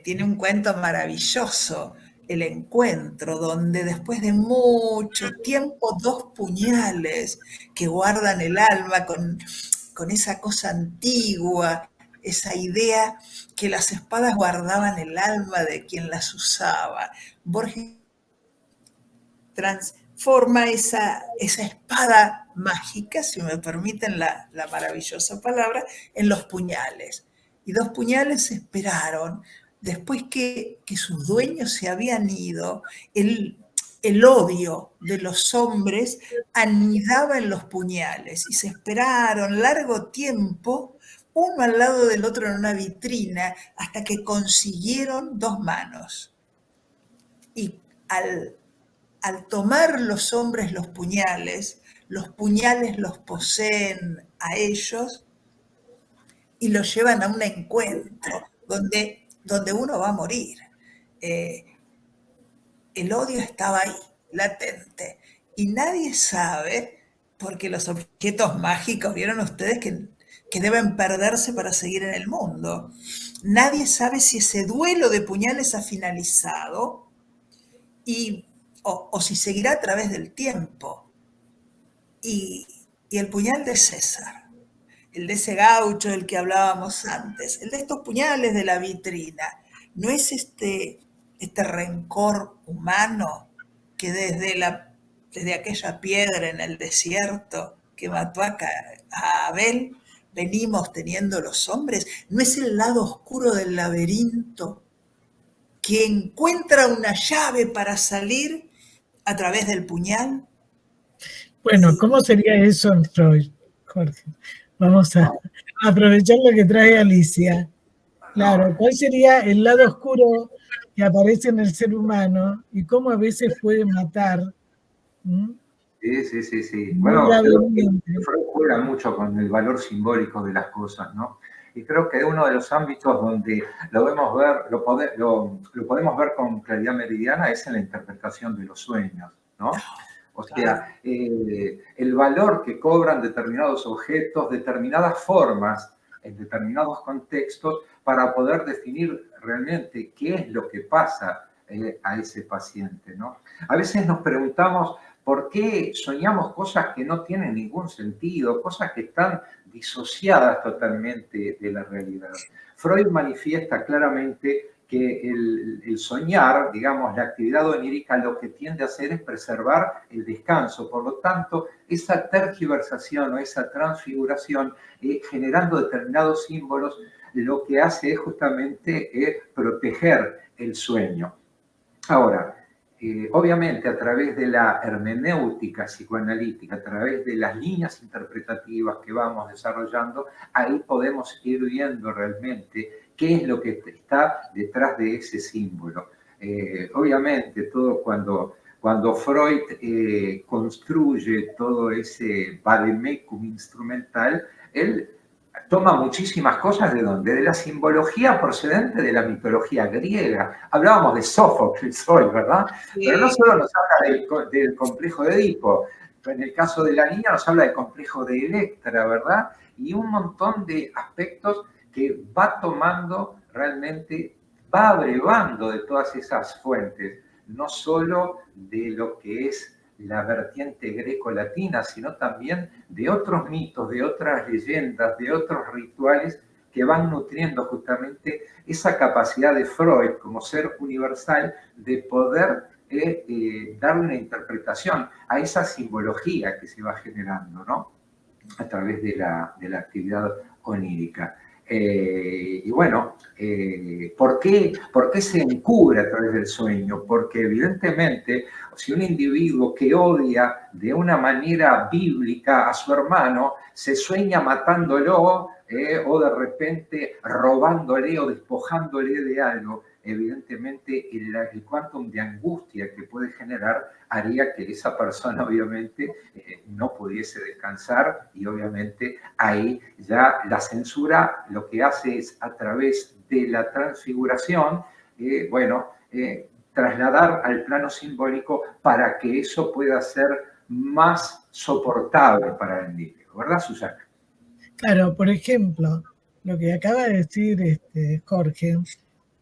Tiene un cuento maravilloso, El Encuentro, donde después de mucho tiempo dos puñales que guardan el alma con esa cosa antigua, esa idea que las espadas guardaban el alma de quien las usaba. Borges transforma esa espada mágica, si me permiten la maravillosa palabra, en los puñales. Y dos puñales esperaron, después que sus dueños se habían ido, el odio de los hombres anidaba en los puñales y se esperaron largo tiempo, uno al lado del otro en una vitrina, hasta que consiguieron dos manos. Y al tomar los hombres los puñales los poseen a ellos y los llevan a un encuentro donde uno va a morir. El odio estaba ahí, latente, y nadie sabe, porque los objetos mágicos, vieron ustedes que deben perderse para seguir en el mundo. Nadie sabe si ese duelo de puñales ha finalizado o si seguirá a través del tiempo. Y el puñal de César, el de ese gaucho del que hablábamos antes, el de estos puñales de la vitrina, no es este rencor humano que desde aquella piedra en el desierto que mató a Abel venimos teniendo los hombres, no es el lado oscuro del laberinto que encuentra una llave para salir a través del puñal. Bueno, ¿cómo sería eso en Freud, Jorge? Vamos a aprovechar lo que trae Alicia. Claro, ¿cuál sería el lado oscuro que aparece en el ser humano y cómo a veces puede matar? Sí. Muy Bueno, creo que hábilmente. Freud juega mucho con el valor simbólico de las cosas, ¿no? Y creo que uno de los ámbitos donde lo vemos ver, lo podemos ver con claridad meridiana es en la interpretación de los sueños, ¿no? O Claro. sea, el valor que cobran determinados objetos, determinadas formas, en determinados contextos, para poder definir realmente qué es lo que pasa a ese paciente, ¿no? A veces nos preguntamos por qué soñamos cosas que no tienen ningún sentido, cosas que están disociadas totalmente de la realidad. Freud manifiesta claramente que el soñar, digamos, la actividad onírica lo que tiende a hacer es preservar el descanso. Por lo tanto, esa tergiversación o esa transfiguración, generando determinados símbolos, lo que hace es justamente proteger el sueño. Ahora, obviamente a través de la hermenéutica psicoanalítica, a través de las líneas interpretativas que vamos desarrollando, ahí podemos ir viendo realmente qué es lo que está detrás de ese símbolo. Obviamente, todo cuando Freud construye todo ese vademecum instrumental, él toma muchísimas cosas de dónde, de la simbología procedente de la mitología griega. Hablábamos de Sófocles hoy, ¿verdad? Pero no Sí. solo nos habla del complejo de Edipo, en el caso de la niña nos habla del complejo de Electra, ¿verdad? Y un montón de aspectos que va tomando realmente, va abrevando de todas esas fuentes, no solo de lo que es la vertiente greco-latina, sino también de otros mitos, de otras leyendas, de otros rituales que van nutriendo justamente esa capacidad de Freud como ser universal de poder darle una interpretación a esa simbología que se va generando, ¿no? A través de la actividad onírica. Y bueno, ¿por qué se encubre a través del sueño? Porque evidentemente, si un individuo que odia de una manera bíblica a su hermano, se sueña matándolo, o de repente robándole o despojándole de algo, evidentemente el quantum de angustia que puede generar haría que esa persona obviamente no pudiese descansar, y obviamente ahí ya la censura lo que hace es a través de la transfiguración, trasladar al plano simbólico para que eso pueda ser más soportable para el individuo, ¿verdad, Susana? Claro, por ejemplo, lo que acaba de decir Jorge,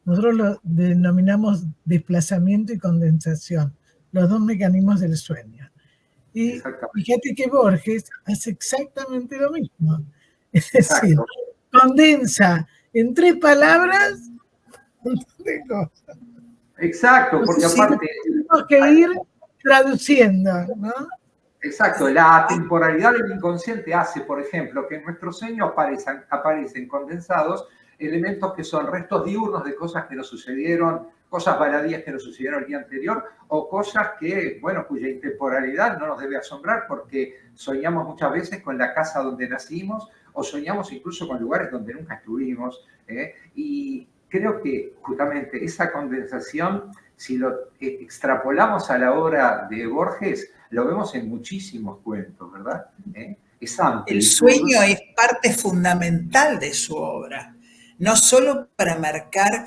nosotros lo denominamos desplazamiento y condensación, los dos mecanismos del sueño. Y Exactamente. fíjate que Borges hace exactamente lo mismo. Es decir, Exacto. condensa en 3 palabras un montón de cosas. Exacto, porque Entonces, aparte... tenemos que ir traduciendo, ¿no? Exacto, la temporalidad del inconsciente hace, por ejemplo, que en nuestro sueño aparecen condensados elementos que son restos diurnos de cosas que nos sucedieron, cosas baladíes que nos sucedieron el día anterior, o cosas que, bueno, cuya intemporalidad no nos debe asombrar porque soñamos muchas veces con la casa donde nacimos, o soñamos incluso con lugares donde nunca estuvimos, y creo que justamente esa condensación, si lo extrapolamos a la obra de Borges, lo vemos en muchísimos cuentos, ¿verdad? Esa El amplitud. sueño es parte fundamental de su obra, no solo para marcar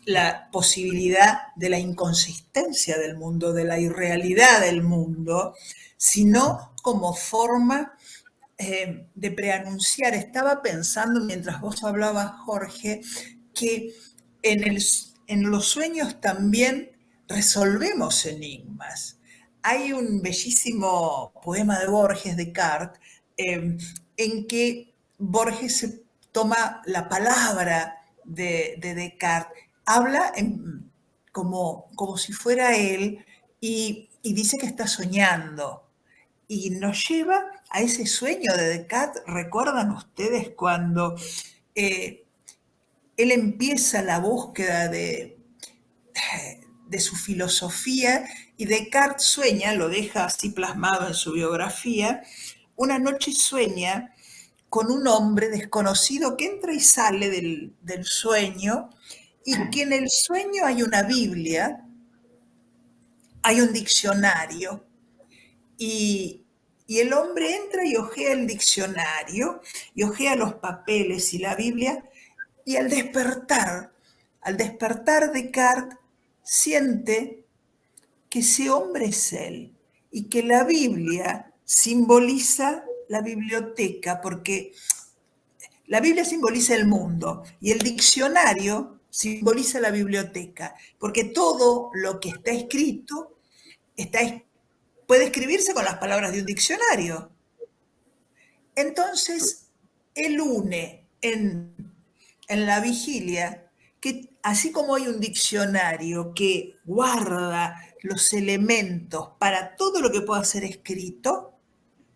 la posibilidad de la inconsistencia del mundo, de la irrealidad del mundo, sino como forma de preanunciar. Estaba pensando mientras vos hablabas, Jorge, que en los sueños también resolvemos enigmas. Hay un bellísimo poema de Borges, Descartes, en que Borges se toma la palabra de Descartes, habla como si fuera él y dice que está soñando. Y nos lleva a ese sueño de Descartes. ¿Recuerdan ustedes cuando él empieza la búsqueda de su filosofía y Descartes sueña, lo deja así plasmado en su biografía, una noche sueña con un hombre desconocido que entra y sale del sueño y que en el sueño hay una Biblia, hay un diccionario Y el hombre entra y hojea el diccionario, y hojea los papeles y la Biblia, y al despertar Descartes siente que ese hombre es él y que la Biblia simboliza la biblioteca, porque la Biblia simboliza el mundo y el diccionario simboliza la biblioteca, porque todo lo que está escrito está, puede escribirse con las palabras de un diccionario. Entonces, él une en la vigilia que así como hay un diccionario que guarda los elementos para todo lo que pueda ser escrito,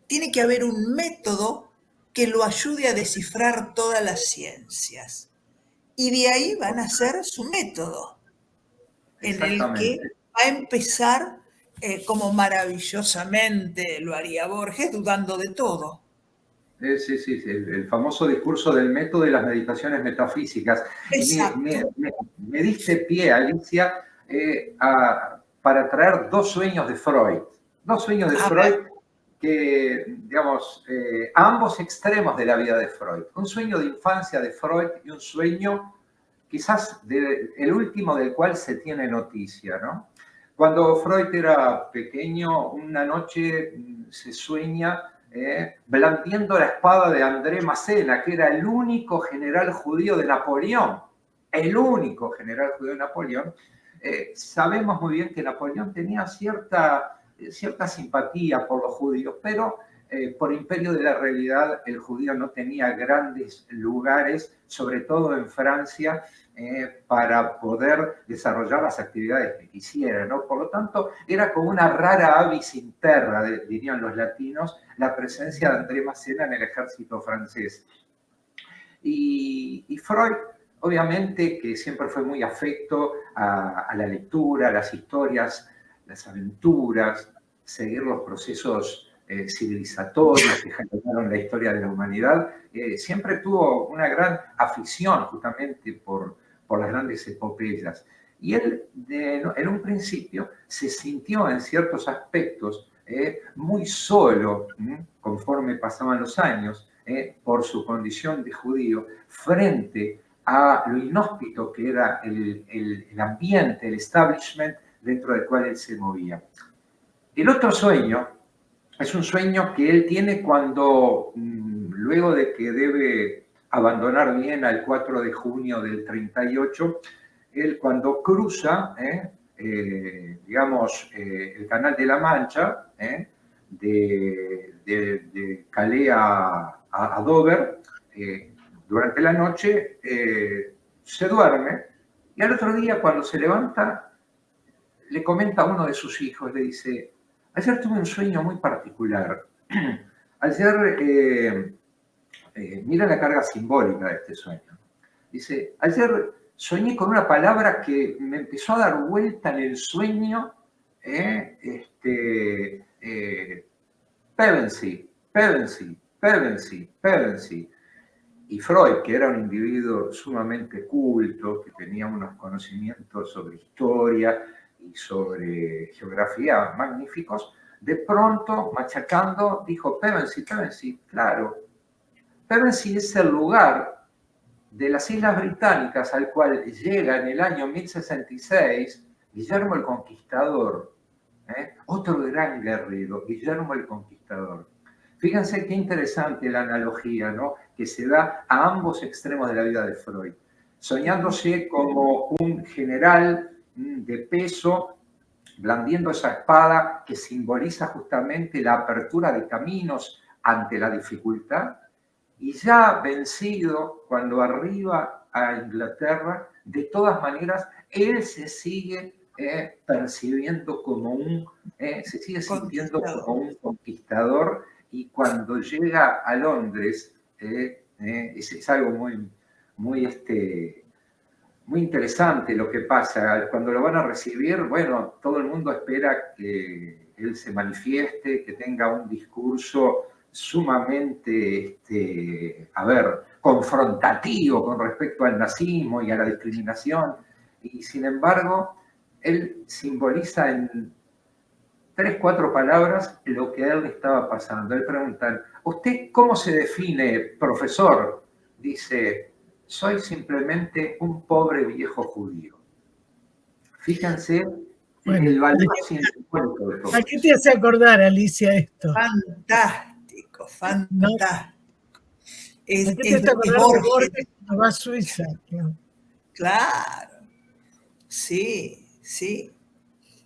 tiene que haber un método que lo ayude a descifrar todas las ciencias. Y de ahí va a nacer su método, en el que Exactamente. va a empezar, como maravillosamente lo haría Borges, dudando de todo. Sí, sí, sí, el famoso discurso del método y las meditaciones metafísicas. Y Exacto. me diste pie, Alicia, para traer dos sueños de Freud. Dos sueños de A ver, Freud que, digamos, a ambos extremos de la vida de Freud. Un sueño de infancia de Freud y un sueño quizás el último del cual se tiene noticia, ¿no? Cuando Freud era pequeño, una noche se sueña blandiendo la espada de André Massena, que era el único general judío de Napoleón, el único general judío de Napoleón. Sabemos muy bien que Napoleón tenía cierta simpatía por los judíos, pero por imperio de la realidad el judío no tenía grandes lugares, sobre todo en Francia, para poder desarrollar las actividades que quisiera, ¿no? Por lo tanto, era como una rara avis interna, dirían los latinos, la presencia de André Massena en el ejército francés. Y Freud, obviamente, que siempre fue muy afecto a la lectura, a las historias, las aventuras, seguir los procesos civilizatorios que generaron la historia de la humanidad, siempre tuvo una gran afición justamente por las grandes epopeyas. Y él, en un principio, se sintió en ciertos aspectos muy solo, conforme pasaban los años, por su condición de judío, frente a lo inhóspito que era el ambiente, el establishment dentro del cual él se movía. El otro sueño es un sueño que él tiene cuando, luego de que debe abandonar Viena el 4 de junio del 38, él cuando cruza, digamos, el Canal de la Mancha, de Calais a Dover, durante la noche se duerme y al otro día cuando se levanta le comenta a uno de sus hijos, le dice: ayer tuve un sueño muy particular. Ayer, mira la carga simbólica de este sueño. Dice: ayer soñé con una palabra que me empezó a dar vuelta en el sueño, Pevensey, Pevensey, Pevensey, Pevensey. Y Freud, que era un individuo sumamente culto, que tenía unos conocimientos sobre historia y sobre geografía magníficos, de pronto, machacando, dijo: Pevensey, Pevensey, claro. Pevensey es el lugar de las Islas Británicas al cual llega en el año 1066 Guillermo el Conquistador, otro gran guerrero, Guillermo el Conquistador. Fíjense qué interesante la analogía, ¿no?, que se da a ambos extremos de la vida de Freud, soñándose como un general de peso, blandiendo esa espada que simboliza justamente la apertura de caminos ante la dificultad, y ya vencido cuando arriba a Inglaterra, de todas maneras, él se sigue percibiendo como se sigue sintiendo como un conquistador, y cuando llega a Londres, es algo muy, muy, muy interesante lo que pasa. Cuando lo van a recibir, bueno, todo el mundo espera que él se manifieste, que tenga un discurso sumamente, confrontativo con respecto al nazismo y a la discriminación. Y sin embargo, él simboliza en 3, 4 palabras lo que a él le estaba pasando. Le preguntan, ¿usted cómo se define, profesor? Dice, soy simplemente un pobre viejo judío. Fíjense el valor simbólico de todo. ¿A qué te hace acordar, Alicia, esto? Fantástico, ¿No? fantástico. ¿A qué te hace acordar de Borges cuando va a Suiza? Claro, sí, sí.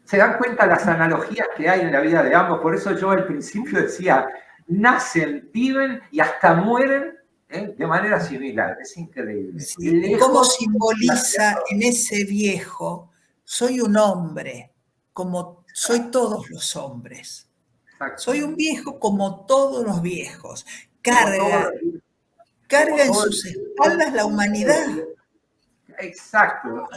Se dan cuenta las analogías que hay en la vida de ambos. Por eso yo al principio decía, nacen, viven y hasta mueren de manera similar. Es increíble. Sí. ¿Cómo simboliza en ese viejo? Soy un hombre, como soy todos los hombres. Soy un viejo como todos los viejos. Carga en sus espaldas la humanidad. Exacto,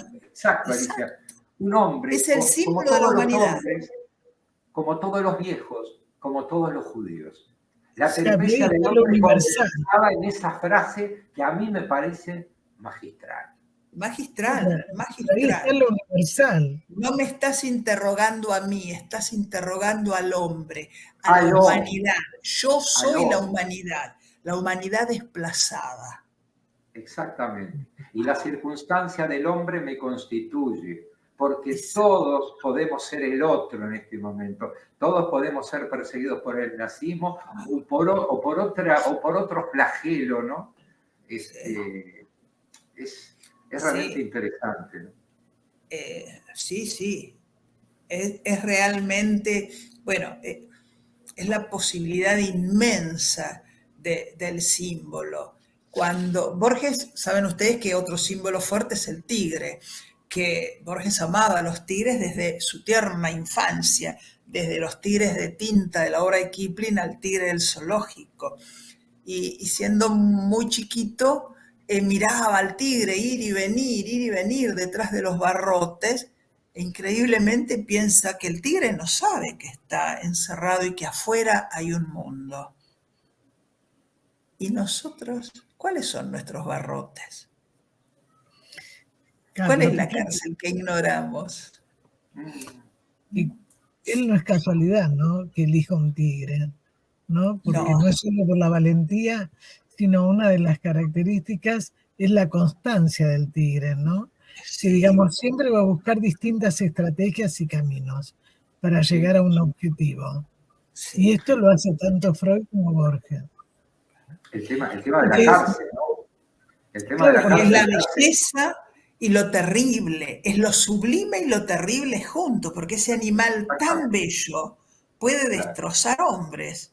Alicia. Un hombre es el símbolo de la humanidad. Hombres, como todos los viejos, como todos los judíos. La peripecia del hombre condensada en esa frase que a mí me parece magistral. Magistral. Es lo universal. No me estás interrogando a mí, estás interrogando al hombre, a la humanidad. Yo soy la humanidad desplazada. Exactamente. Y la circunstancia del hombre me constituye, porque todos podemos ser el otro en este momento. Todos podemos ser perseguidos por el nazismo o por otro flagelo, ¿no? Es realmente interesante, ¿no? Sí. Es realmente, bueno, es la posibilidad inmensa del símbolo. Cuando Borges, saben ustedes que otro símbolo fuerte es el tigre, que Borges amaba a los tigres desde su tierna infancia, desde los tigres de tinta de la obra de Kipling al tigre del zoológico. Y siendo muy chiquito, miraba al tigre ir y venir detrás de los barrotes, e increíblemente piensa que el tigre no sabe que está encerrado y que afuera hay un mundo. ¿Y nosotros? ¿Cuáles son nuestros barrotes? ¿Cuál es la cárcel que ignoramos? Y él no es casualidad, ¿no? Que elija un tigre, ¿no? Porque no es solo por la valentía, sino una de las características es la constancia del tigre, ¿no? Que digamos, siempre va a buscar distintas estrategias y caminos para llegar a un objetivo. Y esto lo hace tanto Freud como Borges. El tema de la cárcel, ¿no? El tema de la cárcel. Es la belleza y lo terrible, es lo sublime y lo terrible juntos, porque ese animal tan bello puede destrozar hombres.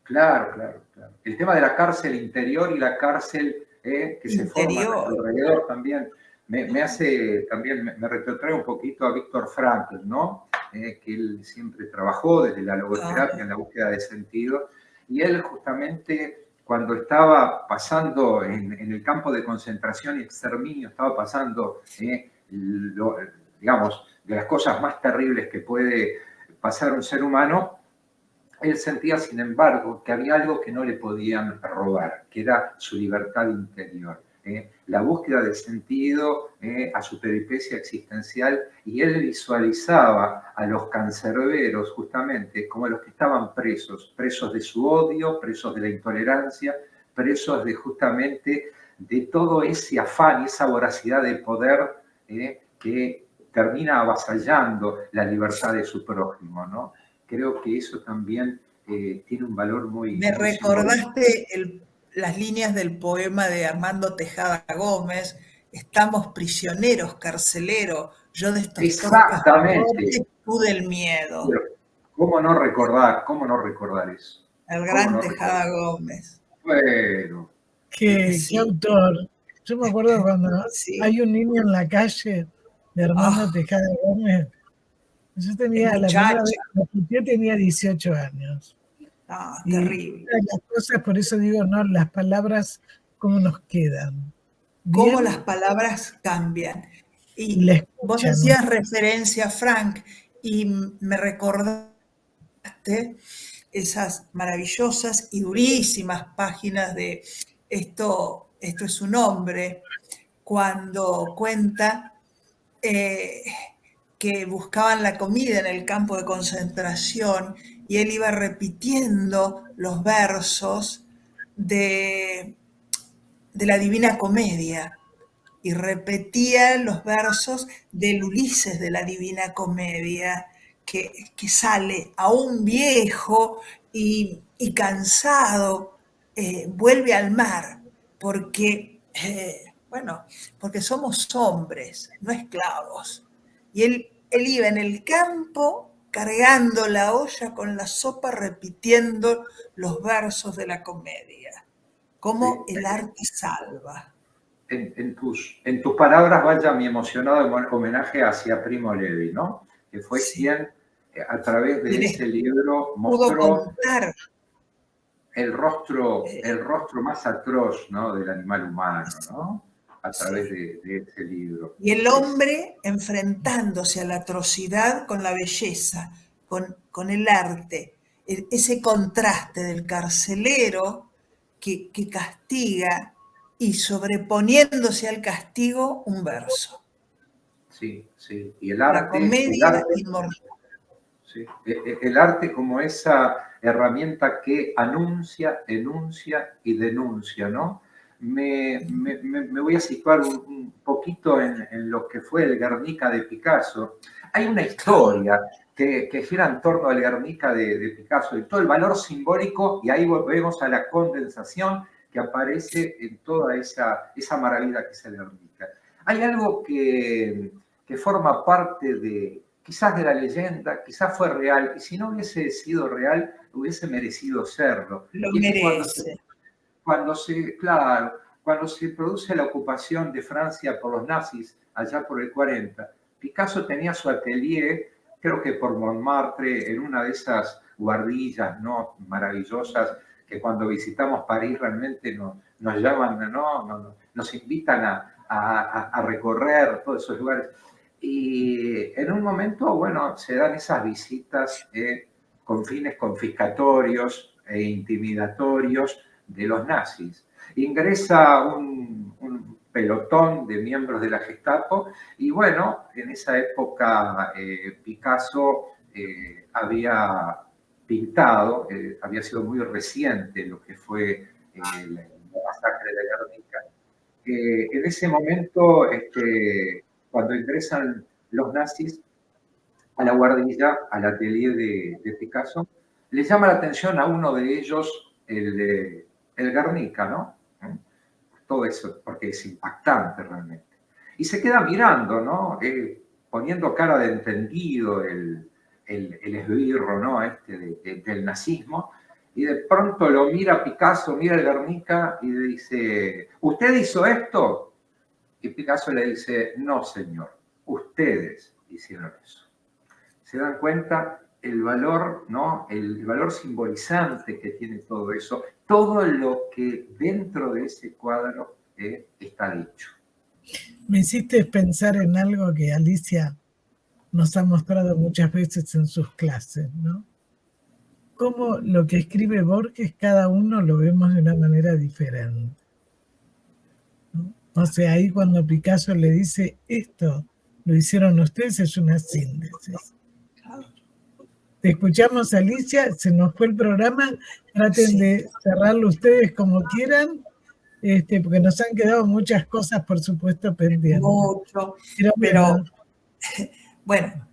Claro. El tema de la cárcel interior y la cárcel que se forma alrededor también me hace, también me retrotrae un poquito a Víctor Frankl, ¿no? Que él siempre trabajó desde la logoterapia en la búsqueda de sentido, y él justamente cuando estaba pasando en el campo de concentración y exterminio, estaba pasando, digamos, de las cosas más terribles que puede pasar un ser humano, él sentía, sin embargo, que había algo que no le podían robar, que era su libertad interior. La búsqueda de sentido a su peripecia existencial, y él visualizaba a los cancerberos justamente como los que estaban presos de su odio, presos de la intolerancia, presos de justamente de todo ese afán y esa voracidad de poder que termina avasallando la libertad de su prójimo, ¿no? Creo que eso también tiene un valor muy... Me recordaste las líneas del poema de Armando Tejada Gómez: estamos prisioneros, carcelero, yo de estos Exactamente. Tú del miedo. Pero, ¿cómo no recordar eso? El gran Tejada Gómez. Bueno. ¿Qué autor? Yo me acuerdo cuando hay un niño en la calle de Armando Tejada Gómez. Yo tenía la primera vez que lo escuché, tenía 18 años. Terrible. Las cosas, por eso digo, no, las palabras, ¿cómo nos quedan? Cómo las palabras cambian. Y vos hacías referencia a Frank y me recordaste esas maravillosas y durísimas páginas de Esto es un hombre, cuando cuenta que buscaban la comida en el campo de concentración y él iba repitiendo los versos de la Divina Comedia y repetía los versos del Ulises de la Divina Comedia, que sale aún viejo y cansado, vuelve al mar, porque, bueno, porque somos hombres, no esclavos. Y él iba en el campo cargando la olla con la sopa, repitiendo los versos de la comedia. Cómo el arte salva. En tus palabras vaya mi emocionado homenaje hacia Primo Levi, ¿no? Que fue quien, a través de ese libro, mostró el rostro más atroz, ¿no?, del animal humano, ¿no? A través de ese libro. Y el hombre enfrentándose a la atrocidad con la belleza, con el arte, ese contraste del carcelero que castiga y sobreponiéndose al castigo un verso. Sí, sí. Y el arte. La comedia inmortal. Sí. El arte como esa herramienta que anuncia, enuncia y denuncia, ¿no? Me voy a situar un poquito en lo que fue el Guernica de Picasso. Hay una historia que gira en torno al Guernica de Picasso y todo el valor simbólico, y ahí volvemos a la condensación que aparece en toda esa maravilla que es el Guernica. Hay algo que forma parte de, quizás de la leyenda, quizás fue real, y si no hubiese sido real, hubiese merecido serlo. Lo merece. Cuando se produce la ocupación de Francia por los nazis, allá por el 40, Picasso tenía su atelier, creo que por Montmartre, en una de esas guardillas, ¿no?, maravillosas, que cuando visitamos París realmente nos llaman, ¿no? Nos invitan a recorrer todos esos lugares. Y en un momento, bueno, se dan esas visitas con fines confiscatorios e intimidatorios de los nazis. Ingresa un pelotón de miembros de la Gestapo y, bueno, en esa época Picasso había pintado, había sido muy reciente lo que fue la masacre de Guernica. En ese momento, cuando ingresan los nazis a la guardilla, al atelier de Picasso, les llama la atención a uno de ellos el Guernica, ¿no? Todo eso, porque es impactante realmente. Y se queda mirando, ¿no? Poniendo cara de entendido el esbirro, ¿no?, del nazismo, y de pronto lo mira Picasso, mira el Guernica y le dice, ¿usted hizo esto? Y Picasso le dice, no, señor, ustedes hicieron eso. ¿Se dan cuenta el valor, ¿no?, el valor simbolizante que tiene todo eso? Todo lo que dentro de ese cuadro está dicho. Me hiciste pensar en algo que Alicia nos ha mostrado muchas veces en sus clases, ¿no? Cómo lo que escribe Borges, cada uno lo vemos de una manera diferente, ¿no? O sea, ahí cuando Picasso le dice, esto lo hicieron ustedes, es una síntesis. Te escuchamos, Alicia, se nos fue el programa, traten de cerrarlo ustedes como quieran, porque nos han quedado muchas cosas, por supuesto, pendientes. Mucho, pero bueno,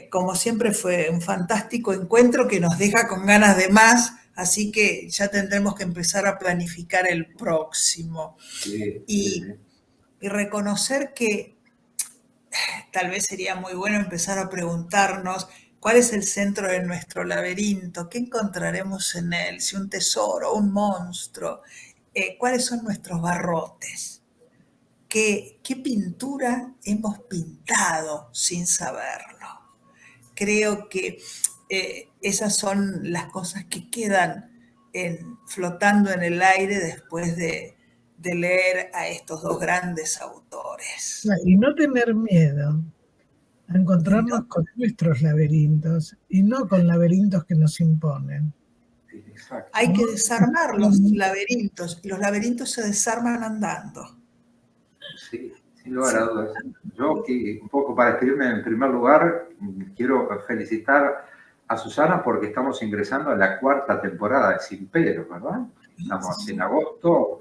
como siempre fue un fantástico encuentro que nos deja con ganas de más, así que ya tendremos que empezar a planificar el próximo. Sí, y reconocer que tal vez sería muy bueno empezar a preguntarnos cuál es el centro de nuestro laberinto, qué encontraremos en él, si un tesoro, un monstruo, cuáles son nuestros barrotes, qué pintura hemos pintado sin saberlo. Creo que esas son las cosas que quedan flotando en el aire después de leer a estos dos grandes autores. Y no tener miedo a encontrarnos con nuestros laberintos y no con laberintos que nos imponen. Exacto. Hay que desarmar los laberintos y los laberintos se desarman andando. Sí, sin lugar a dudas. Yo, un poco para despedirme, en primer lugar, quiero felicitar a Susana porque estamos ingresando a la 4ª temporada de Sin Pero, ¿verdad? Estamos en agosto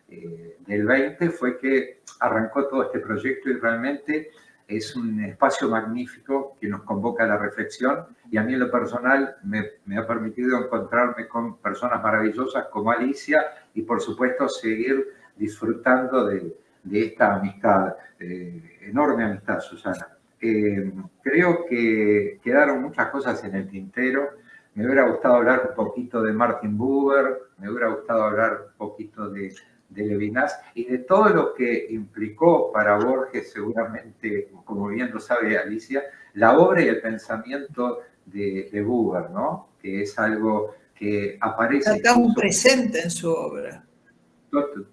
del 20, fue que arrancó todo este proyecto y realmente es un espacio magnífico que nos convoca a la reflexión y a mí en lo personal me ha permitido encontrarme con personas maravillosas como Alicia y por supuesto seguir disfrutando de esta amistad, enorme amistad, Susana. Creo que quedaron muchas cosas en el tintero. Me hubiera gustado hablar un poquito de Martin Buber, me hubiera gustado hablar un poquito de Levinas y de todo lo que implicó para Borges, seguramente, como bien lo sabe Alicia, la obra y el pensamiento de Buber, ¿no? Que es algo que aparece... Está tan presente en su obra.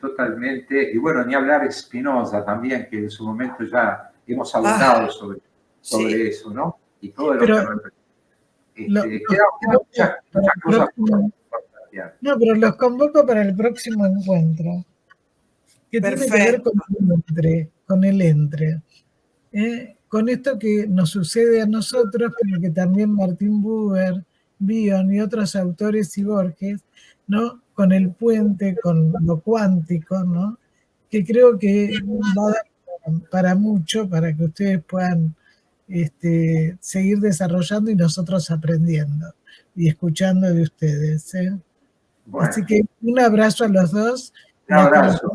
Totalmente. Y bueno, ni hablar Spinoza también, que en su momento ya hemos hablado sobre sí. Eso, ¿no? Y todo lo que representa. Quedan muchas cosas por plantear. No, pero los convoco para el próximo encuentro. Que tiene que ver con el entre. Con esto que nos sucede a nosotros, pero que también Martin Buber, Bion y otros autores y Borges, ¿no? Con el puente, con lo cuántico, ¿no? Que creo que va a dar para mucho, para que ustedes puedan seguir desarrollando y nosotros aprendiendo y escuchando de ustedes. Bueno. Así que un abrazo a los dos. Un abrazo.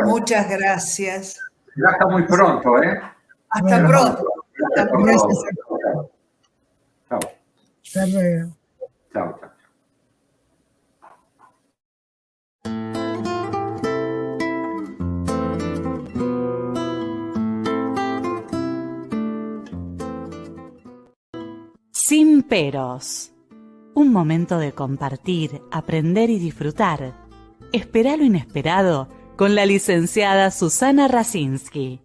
Muchas gracias. Ya está muy pronto, ¿eh? Hasta pronto. Hasta pronto. Chao. Hasta luego. Chao, chao. Sin peros. Un momento de compartir, aprender y disfrutar. Espera lo inesperado con la licenciada Susana Rasinski.